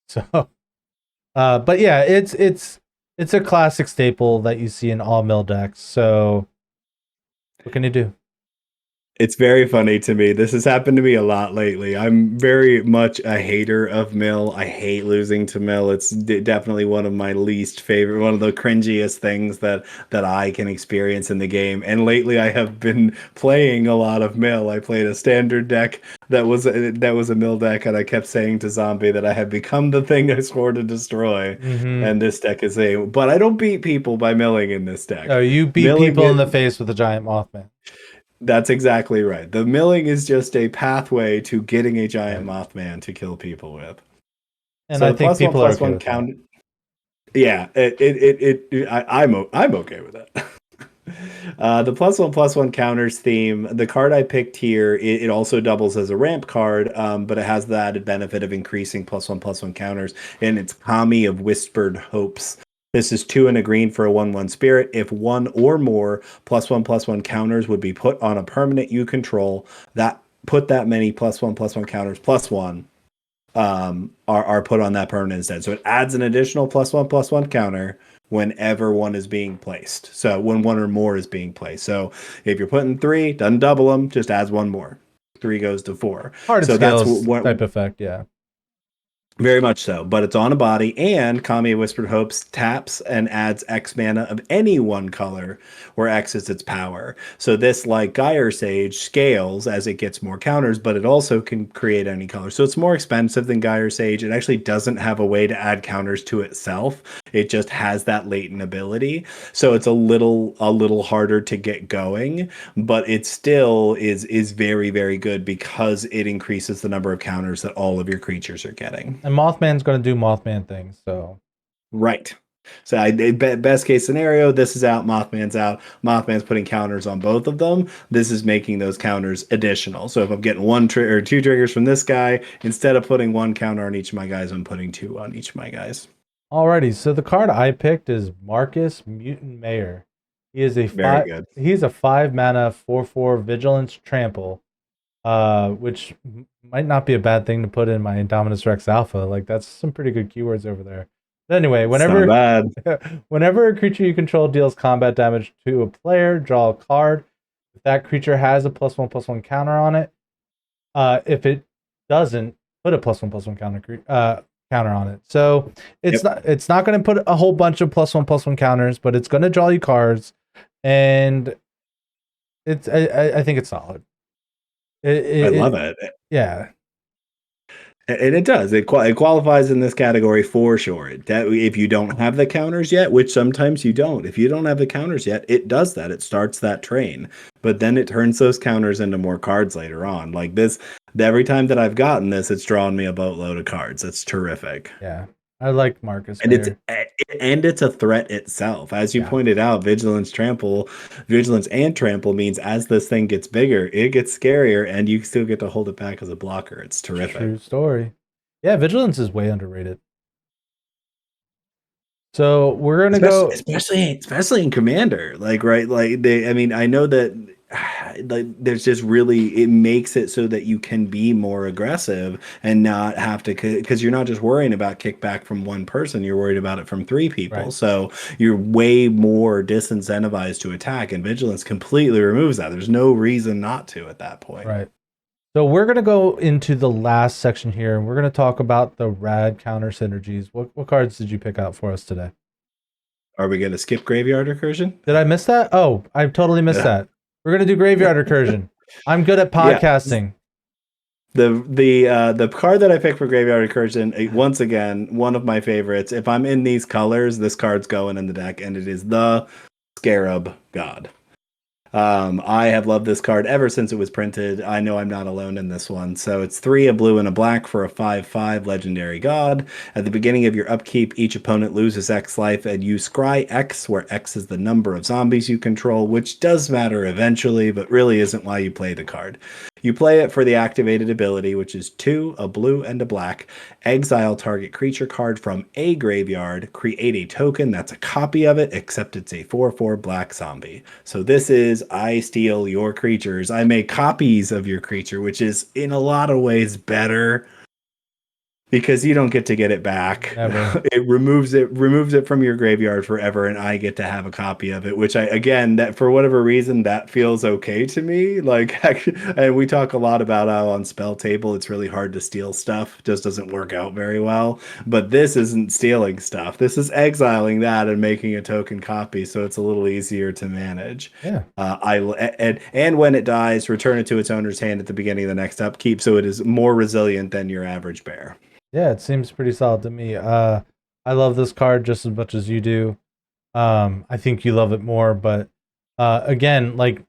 B: So but yeah, it's a classic staple that you see in all mill decks. So what can you do?
A: It's very funny to me. This has happened to me a lot lately. I'm very much a hater of Mill. I hate losing to Mill. It's definitely one of my least favorite, one of the cringiest things that I can experience in the game. And lately, I have been playing a lot of Mill. I played a standard deck that was a Mill deck, and I kept saying to Zombie that I had become the thing I swore to destroy.
B: Mm-hmm.
A: And this deck is a, but I don't beat people by milling in this
B: Oh,
A: deck.
B: you beat
A: Milling
B: people in the
A: it.
B: face with a giant Mothman.
A: That's exactly right. The milling is just a pathway to getting a giant
B: Right.
A: Mothman to kill people with.
B: And
A: So
B: I
A: the
B: think people are
A: plus
B: okay
A: one
B: with that.
A: count. Yeah, I'm okay with that. The plus one counters theme. The card I picked here, it also doubles as a ramp card, but it has the added benefit of increasing plus one counters, and it's Kami of Whispered Hopes. This is two and a green for a 1/1 spirit. If one or more plus one counters would be put on a permanent you control, that put that many plus one counters plus one are put on that permanent instead. So it adds an additional plus one counter whenever one is being placed. So when one or more is being placed. So if you're putting three, doesn't double them, just adds one more. Three goes to four.
B: Hearted
A: So that's
B: scales
A: what
B: type effect, yeah.
A: very much so, but it's on a body, and Kami of Whispered Hopes taps and adds X mana of any one color, where X is its power. So this, like Gyre Sage, scales as it gets more counters, but it also can create any color. So it's more expensive than Gyre Sage. It actually doesn't have a way to add counters to itself. It just has that latent ability. So it's a little harder to get going, but it still is very, very good because it increases the number of counters that all of your creatures are getting.
B: And Mothman's gonna do Mothman things, so
A: Right. So best case scenario, this is out, Mothman's out. Mothman's putting counters on both of them. This is making those counters additional. So if I'm getting one or two triggers from this guy, instead of putting one counter on each of my guys, I'm putting two on each of my guys.
B: alrighty. So the card I picked is Marcus Mutant Mayor. He is a
A: Very
B: five
A: good.
B: he's a 5 mana 4/4 vigilance trample. Which might not be a bad thing to put in my Indominus Rex Alpha. Like that's some pretty good keywords over there. Anyway,
A: It's not bad.
B: whenever a creature you control deals combat damage to a player, draw a card. If that creature has a +1/+1 counter on it, if it doesn't, put a +1/+1 counter on it. So
A: Yep.
B: it's not going to put a whole bunch of +1/+1 counters, but it's going to draw you cards, and I think it's solid.
A: I love
B: It
A: it.
B: yeah,
A: And it does. It qualifies in this category for sure. That if you don't have the counters yet, which sometimes you don't, if you don't have the counters yet, it does that. It starts that train, but then it turns those counters into more cards later on. Like this, every time that I've gotten this, it's drawn me a boatload of cards. It's terrific.
B: yeah. I like Marcus
A: And
B: better.
A: it's a threat itself. As you
B: Yeah,
A: pointed out, vigilance and trample means as this thing gets bigger, it gets scarier, and you still get to hold it back as a blocker. It's terrific.
B: true story. Yeah, vigilance is way underrated. So we're gonna
A: especially
B: go.
A: especially especially in commander, like, right, like they, I mean, I know that like there's just really, it makes it so that you can be more aggressive and not have to, because you're not just worrying about kickback from one person, you're worried about it from three people,
B: Right,
A: so you're way more disincentivized to attack, and vigilance completely removes that. There's no reason not to at that point.
B: right. So we're gonna go into the last section here, and we're gonna talk about the rad counter synergies. What cards did you pick out for us today?
A: Are we going to skip graveyard recursion?
B: Did I miss that? Oh, I totally missed that. We're gonna do graveyard recursion. I'm good at
A: Yeah.
B: podcasting.
A: The card that I picked for Graveyard Recursion, once again, one of my favorites. If I'm in these colors, this card's going in the deck, and it is the Scarab God. I have loved this card ever since it was printed. I know I'm not alone in this one. So it's 3, a blue and a black for a 5/5 legendary god. At the beginning of your upkeep, each opponent loses X life, and you scry X, where X is the number of zombies you control, which does matter eventually, but really isn't why you play the card. You play it for the activated ability, which is 2, a blue and a black. Exile target creature card from a graveyard. Create a token that's a copy of it, except it's a 4/4 black zombie. So this is, I steal your creatures. I make copies of your creature, which is in a lot of ways better because you don't get to get it back.
B: Never.
A: It removes it from your graveyard forever, and I get to have a copy of it, which, I, again, that for whatever reason, that feels okay to me. Like, and we talk a lot about how on spell table it's really hard to steal stuff. It just doesn't work out very well. But this isn't stealing stuff. This is exiling that and making a token copy, so it's a little easier to manage.
B: Yeah.
A: And when it dies, return it to its owner's hand at the beginning of the next upkeep, so it is more resilient than your average bear.
B: Yeah, it seems pretty solid to me. I love this card just as much as you do. I think you love it more, but again, like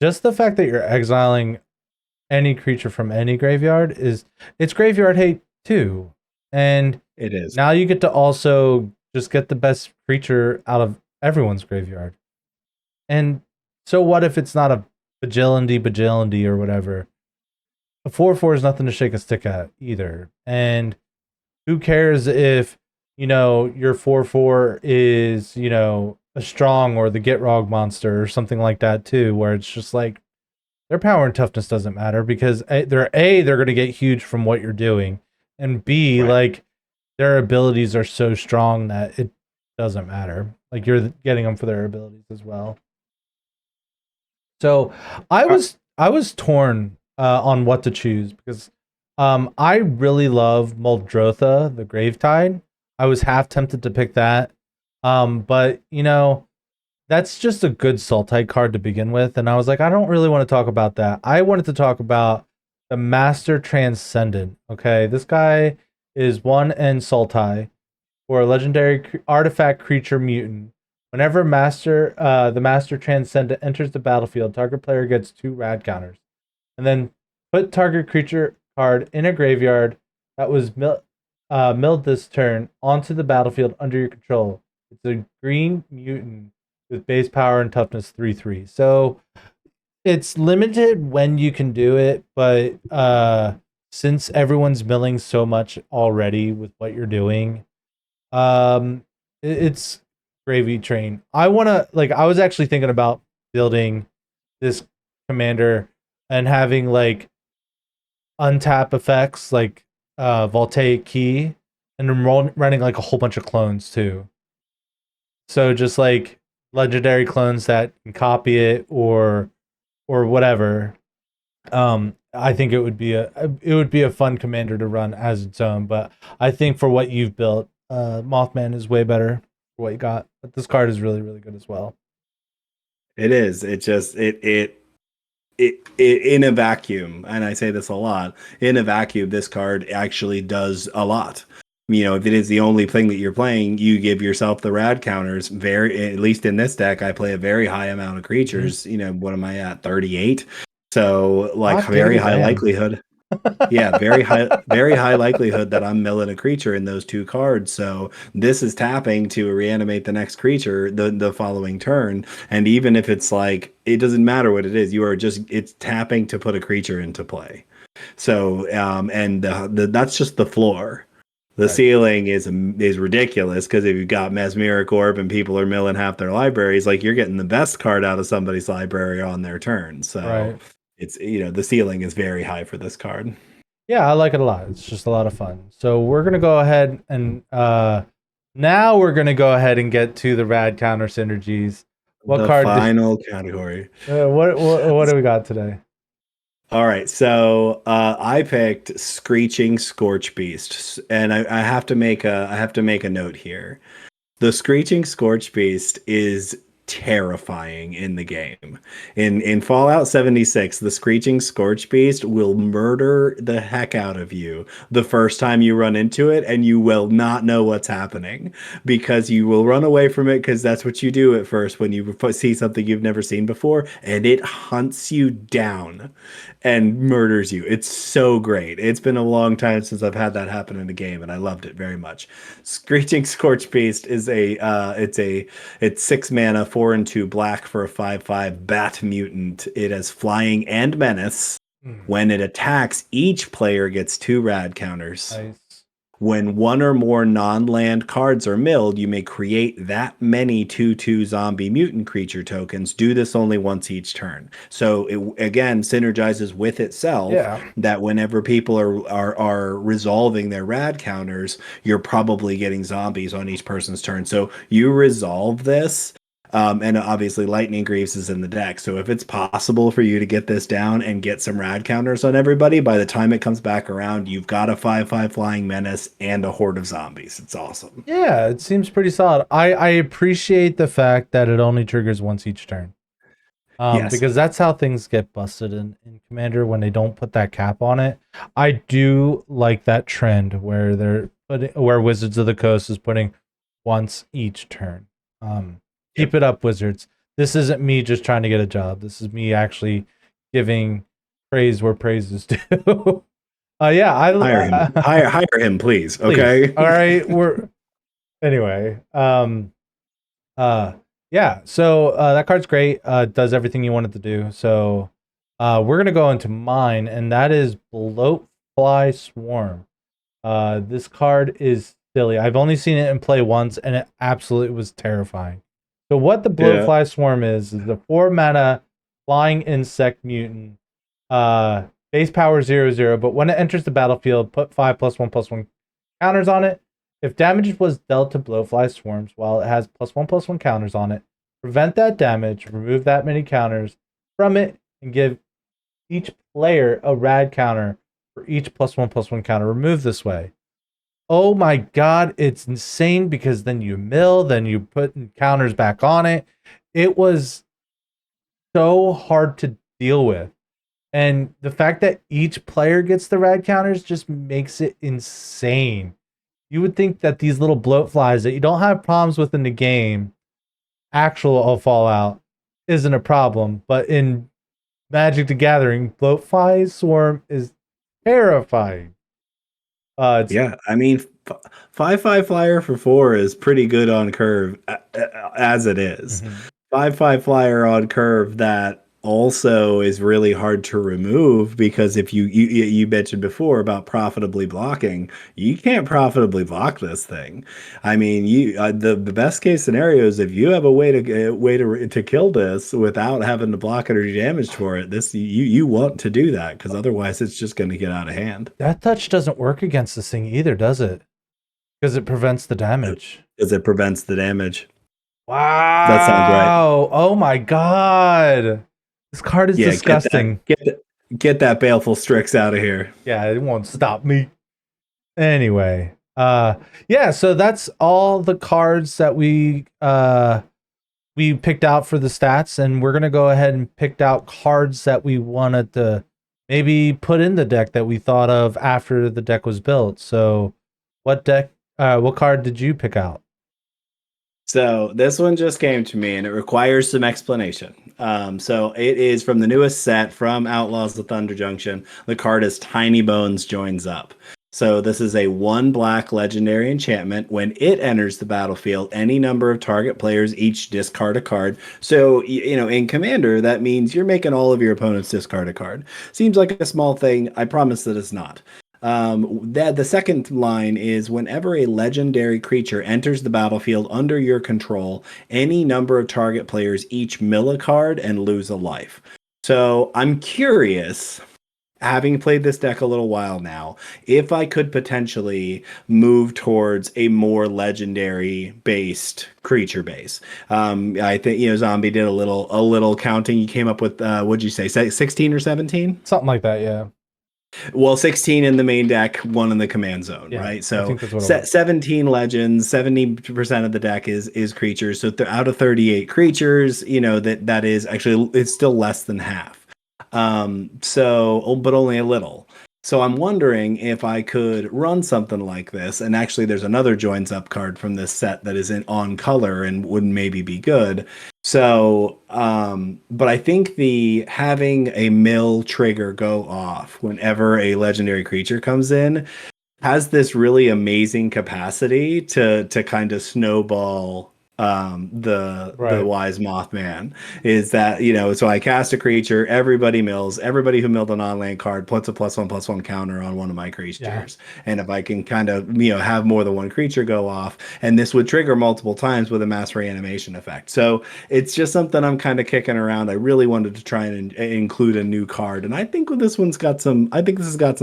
B: just the fact that you're exiling any creature from any graveyard it's graveyard hate too. And
A: It is.
B: now you get to also just get the best creature out of everyone's graveyard. And so what if it's not a bajillion or whatever? A 4/4 is nothing to shake a stick at either. And who cares if, your 4/4 is, a strong or the Gitrog monster or something like that too, where it's just like their power and toughness doesn't matter because they're going to get huge from what you're doing, and B,
A: Right.
B: like their abilities are so strong that it doesn't matter. Like you're getting them for their abilities as well. So
A: Uh,
B: I was torn on what to choose because I really love Muldrotha, the Gravetide. I was half tempted to pick that, but that's just a good Sultite card to begin with, and I was like, I don't really want to talk about that. I wanted to talk about the Master Transcendent. Okay, this guy is 1 and Sultai for a legendary artifact creature mutant. Whenever the Master Transcendent enters the battlefield, target player gets 2 rad counters. And then put target creature card in a graveyard that was milled this turn onto the battlefield under your control. It's a green mutant with base power and toughness 3/3. So it's limited when you can do it, but since everyone's milling so much already with what you're doing, it's gravy train. I was actually thinking about building this commander and having like untap effects like voltaic key and I'm running like a whole bunch of clones too. So just like legendary clones that can copy it or whatever. I think it would be a fun commander to run as its own, but I think for what you've built, Mothman is way better for what you got. But this card is really, really good as well.
A: It is. It just it in a vacuum, and I say this a lot, in a vacuum, this card actually does a lot. You know, if it is the only thing that you're playing, you give yourself the rad counters. Very, at least in this deck, I play a very high amount of
B: Mm-hmm.
A: creatures. You know, what am I at? 38. So like
B: Hot
A: very
B: diggity
A: high
B: damn.
A: likelihood. Yeah, very high likelihood that I'm milling a creature in those two cards. So this is tapping to reanimate the next creature the following turn. And even if it's like it doesn't matter what it is, you are just it's tapping to put a creature into play. So and that's just the floor. The
B: Right.
A: ceiling is ridiculous because if you've got Mesmeric Orb and people are milling half their libraries, like you're getting the best card out of somebody's library on their turn. So
B: Right.
A: it's the ceiling is very high for this card.
B: Yeah, I like it a lot. It's just a lot of fun. So we're gonna go ahead and now we're gonna go ahead and get to the rad counter synergies. What
A: The
B: card?
A: final category.
B: What do we got today?
A: All right, so I picked Screeching Scorch Beast, and I have to make a note here. The Screeching Scorch Beast is terrifying in the game. In Fallout 76, the Screeching Scorch Beast will murder the heck out of you the first time you run into it, and you will not know what's happening because you will run away from it because that's what you do at first when you see something you've never seen before, and it hunts you down and murders you. It's so great. It's been a long time since I've had that happen in a game, and I loved it very much. Screeching Scorch Beast is it's 6 mana, 4 and 2 black for a 5/5 bat mutant. It has flying and menace.
B: Mm,
A: When it attacks, each player gets 2 rad counters.
B: nice.
A: When one or more non-land cards are milled, you may create that many 2/2 zombie mutant creature tokens. Do this only once each turn. So it again synergizes with itself
B: Yeah.
A: that whenever people are resolving their rad counters, you're probably getting zombies on each person's turn. So you resolve this. And obviously, Lightning Greaves is in the deck. So if it's possible for you to get this down and get some rad counters on everybody, by the time it comes back around, you've got a 5/5 flying menace and a horde of zombies. It's awesome.
B: Yeah, it seems pretty solid. I appreciate the fact that it only triggers once each turn.
A: Yes,
B: Because that's how things get busted in Commander when they don't put that cap on it. I do like that trend where where Wizards of the Coast is putting once each turn. Um,
A: yep.
B: keep it up, Wizards. This isn't me just trying to get a job. This is me actually giving praise where praise is due. Yeah,
A: Hire him. Hire him, please.
B: please.
A: Okay.
B: All right, we're anyway. Uh, yeah. So that card's great. Does everything you want it to do. So we're gonna go into mine, and that is Bloatfly Swarm. This card is silly. I've only seen it in play once, and it absolutely was terrifying. So what the
A: Yeah.
B: Bloatfly Swarm is the 4 mana flying insect mutant. Base power 0/0, but when it enters the battlefield, put 5+1/+1 counters on it. If damage was dealt to blowfly swarms while it has +1/+1 counters on it, prevent that damage, remove that many counters from it, and give each player a rad counter for each +1/+1 counter removed this way. Oh my god, it's insane because then you mill, then you put counters back on it. It was so hard to deal with. And the fact that each player gets the rad counters just makes it insane. You would think that these little bloat flies that you don't have problems with in the game, actual Fallout, isn't a problem. But in Magic the Gathering, bloat flies swarm is terrifying. It's
A: Yeah. I mean, 5/5 flyer for 4 is pretty good on curve as it is.
B: Mhm.
A: 5/5 flyer on curve that also is really hard to remove because if you mentioned before about profitably blocking, you can't profitably block this thing. I mean, the best case scenario is if you have a way to kill this without having to block it or do damage for it. This you want to do that because otherwise it's just going to get out of hand.
B: That touch doesn't work against this thing either, does it? Because it prevents the damage.
A: because it prevents the damage. That sounds right.
B: Wow. Oh my god. This card is
A: Yeah,
B: disgusting.
A: get that baleful Strix out of here.
B: Yeah, it won't stop me. Anyway, yeah, so that's all the cards that we picked out for the stats, and we're gonna go ahead and pick out cards that we wanted to maybe put in the deck that we thought of after the deck was built. So what card did you pick out?
A: So this one just came to me and it requires some explanation. So it is from the newest set from Outlaws of Thunder Junction. The card is Tiny Bones Joins Up. So this is a 1 black legendary enchantment. When it enters the battlefield, any number of target players each discard a card. So in Commander, that means you're making all of your opponents discard a card. Seems like a small thing. I promise that it's not. That the second line is whenever a legendary creature enters the battlefield under your control, any number of target players each mill a card and lose a life. So I'm curious, having played this deck a little while now, if I could potentially move towards a more legendary based creature base. I think Zombie did a little counting. You came up with what'd you say, 16 or 17?
B: Something like that, yeah.
A: Well, 16 in the main deck, 1 in the command zone,
B: Yeah,
A: right?
B: I
A: So
B: think that's what it was.
A: 17 legends, 70% of the deck is creatures. So out of 38 creatures, that is actually, it's still less than half. But only a little. So I'm wondering if I could run something like this. And actually, there's another joins up card from this set that is on color and would maybe be good. So, but I think the having a mill trigger go off whenever a legendary creature comes in has this really amazing capacity to kind of snowball the
B: Right.
A: wise Mothman. Is that so I cast a creature, everybody mills, everybody who milled a non-land card puts a +1/+1 counter on one of my
B: Yeah.
A: creatures, and if I can kind of have more than one creature go off, and this would trigger multiple times with a mass reanimation effect. So it's just something I'm kind of kicking around. I really wanted to try and include a new card, and I think this has got some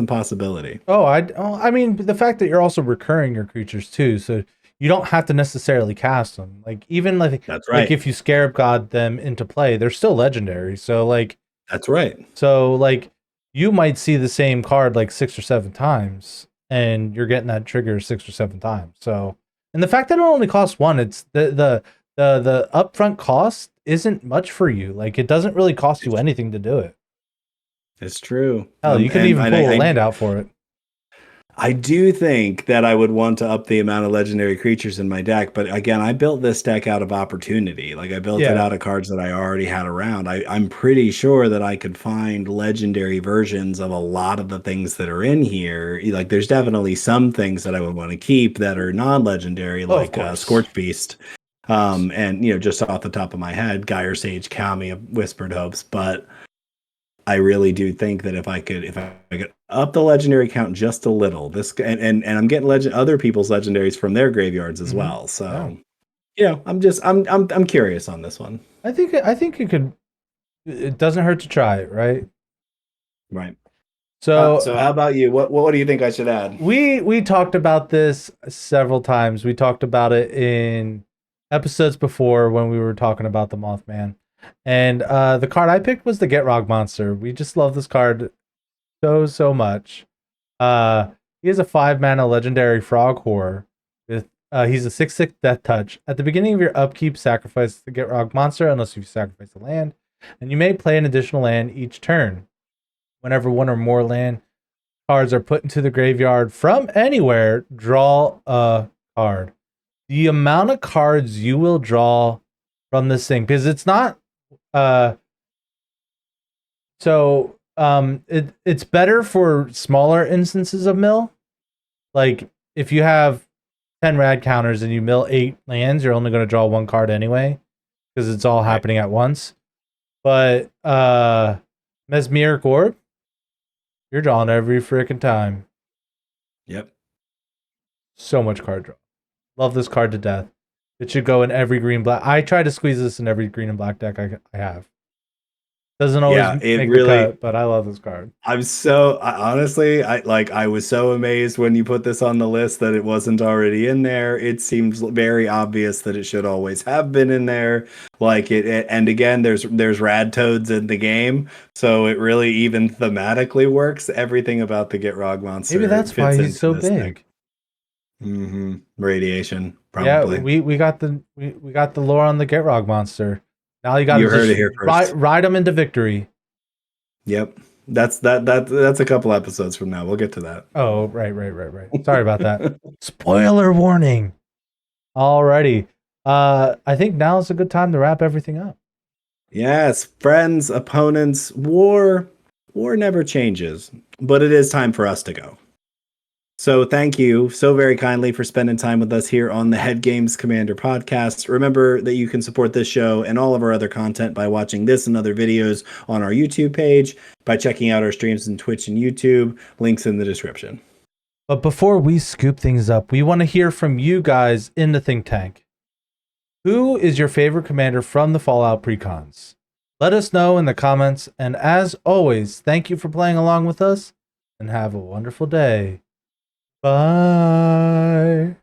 A: possibility.
B: I mean, the fact that you're also recurring your creatures too, so you don't have to necessarily cast them. Like even
A: That's
B: like
A: right.
B: if you Scarab God them into play, they're still legendary.
A: That's right.
B: So like you might see the same card like 6 or 7 times, and you're getting that trigger 6 or 7 times. So, and the fact that it only costs one, it's the upfront cost isn't much for you. Like it doesn't really cost you
A: It's,
B: anything to do it.
A: it's true.
B: Hell, you could
A: And
B: even pull a
A: I
B: land out for it.
A: I do think that I would want to up the amount of legendary creatures in my deck, but again, I built this deck out of opportunity. Like I built it
B: Yeah.
A: out of cards that I already had around. I'm pretty sure that I could find legendary versions of a lot of the things that are in here. Like there's definitely some things that I would want to keep that are non-legendary,
B: Oh, of
A: like
B: course.
A: Scorch Beast. And just off the top of my head, Gyre Sage, Kami of Whispered Hopes, but I really do think that if I could up the legendary count just a little, this and I'm getting other people's legendaries from their graveyards as
B: Hmm.
A: well.
B: Yeah.
A: So I'm curious on this one.
B: I think it could. It doesn't hurt to try it, right?
A: Right.
B: So
A: So how about you? What do you think I should add?
B: we talked about this several times. We talked about it in episodes before when we were talking about the Mothman. And the card I picked was the Get Rog Monster. We just love this card so much. Uh, he is a 5 mana legendary frog horror. With he's a 6/6 death touch. At the beginning of your upkeep, sacrifice the Get Rog Monster unless you sacrifice a land, and you may play an additional land each turn. Whenever one or more land cards are put into the graveyard from anywhere, draw a card. The amount of cards you will draw from this thing, because it's not uh it's better for smaller instances of mill. Like if you have 10 rad counters and you mill 8 lands, you're only going to draw one card anyway because it's all
A: Right.
B: happening at once. But Mesmeric Orb, you're drawing every freaking time.
A: Yep.
B: So much card draw. Love this card to death. It should go in every green black. I try to squeeze this in every green and black deck I have. Doesn't always
A: Yeah, it
B: make the
A: really.
B: cut, but I love this card.
A: Honestly, I was so amazed when you put this on the list that it wasn't already in there. It seems very obvious that it should always have been in there. And again, there's rad toads in the game, so it really even thematically works. Everything about the Get Rog
B: Maybe
A: monster
B: that's why
A: fits
B: he's
A: into
B: so
A: this thing.
B: big.
A: Radiation,
B: Yeah,
A: probably.
B: we got we got the lore on the Getrog monster. Now you got to
A: You heard
B: just
A: it here first.
B: ride him into victory.
A: Yep. That's a couple episodes from now. We'll get to that.
B: Oh, right. Sorry about that. Spoiler warning. Alrighty. I think now is a good time to wrap everything up.
A: Yes, friends, opponents, war never changes, but it is time for us to go. So thank you so very kindly for spending time with us here on the Head Games Commander podcast. Remember that you can support this show and all of our other content by watching this and other videos on our YouTube page, by checking out our streams on Twitch and YouTube, links in the description.
B: But before we scoop things up, we want to hear from you guys in the think tank. Who is your favorite commander from the Fallout precons? Let us know in the comments, and as always, thank you for playing along with us, and have a wonderful day. Bye.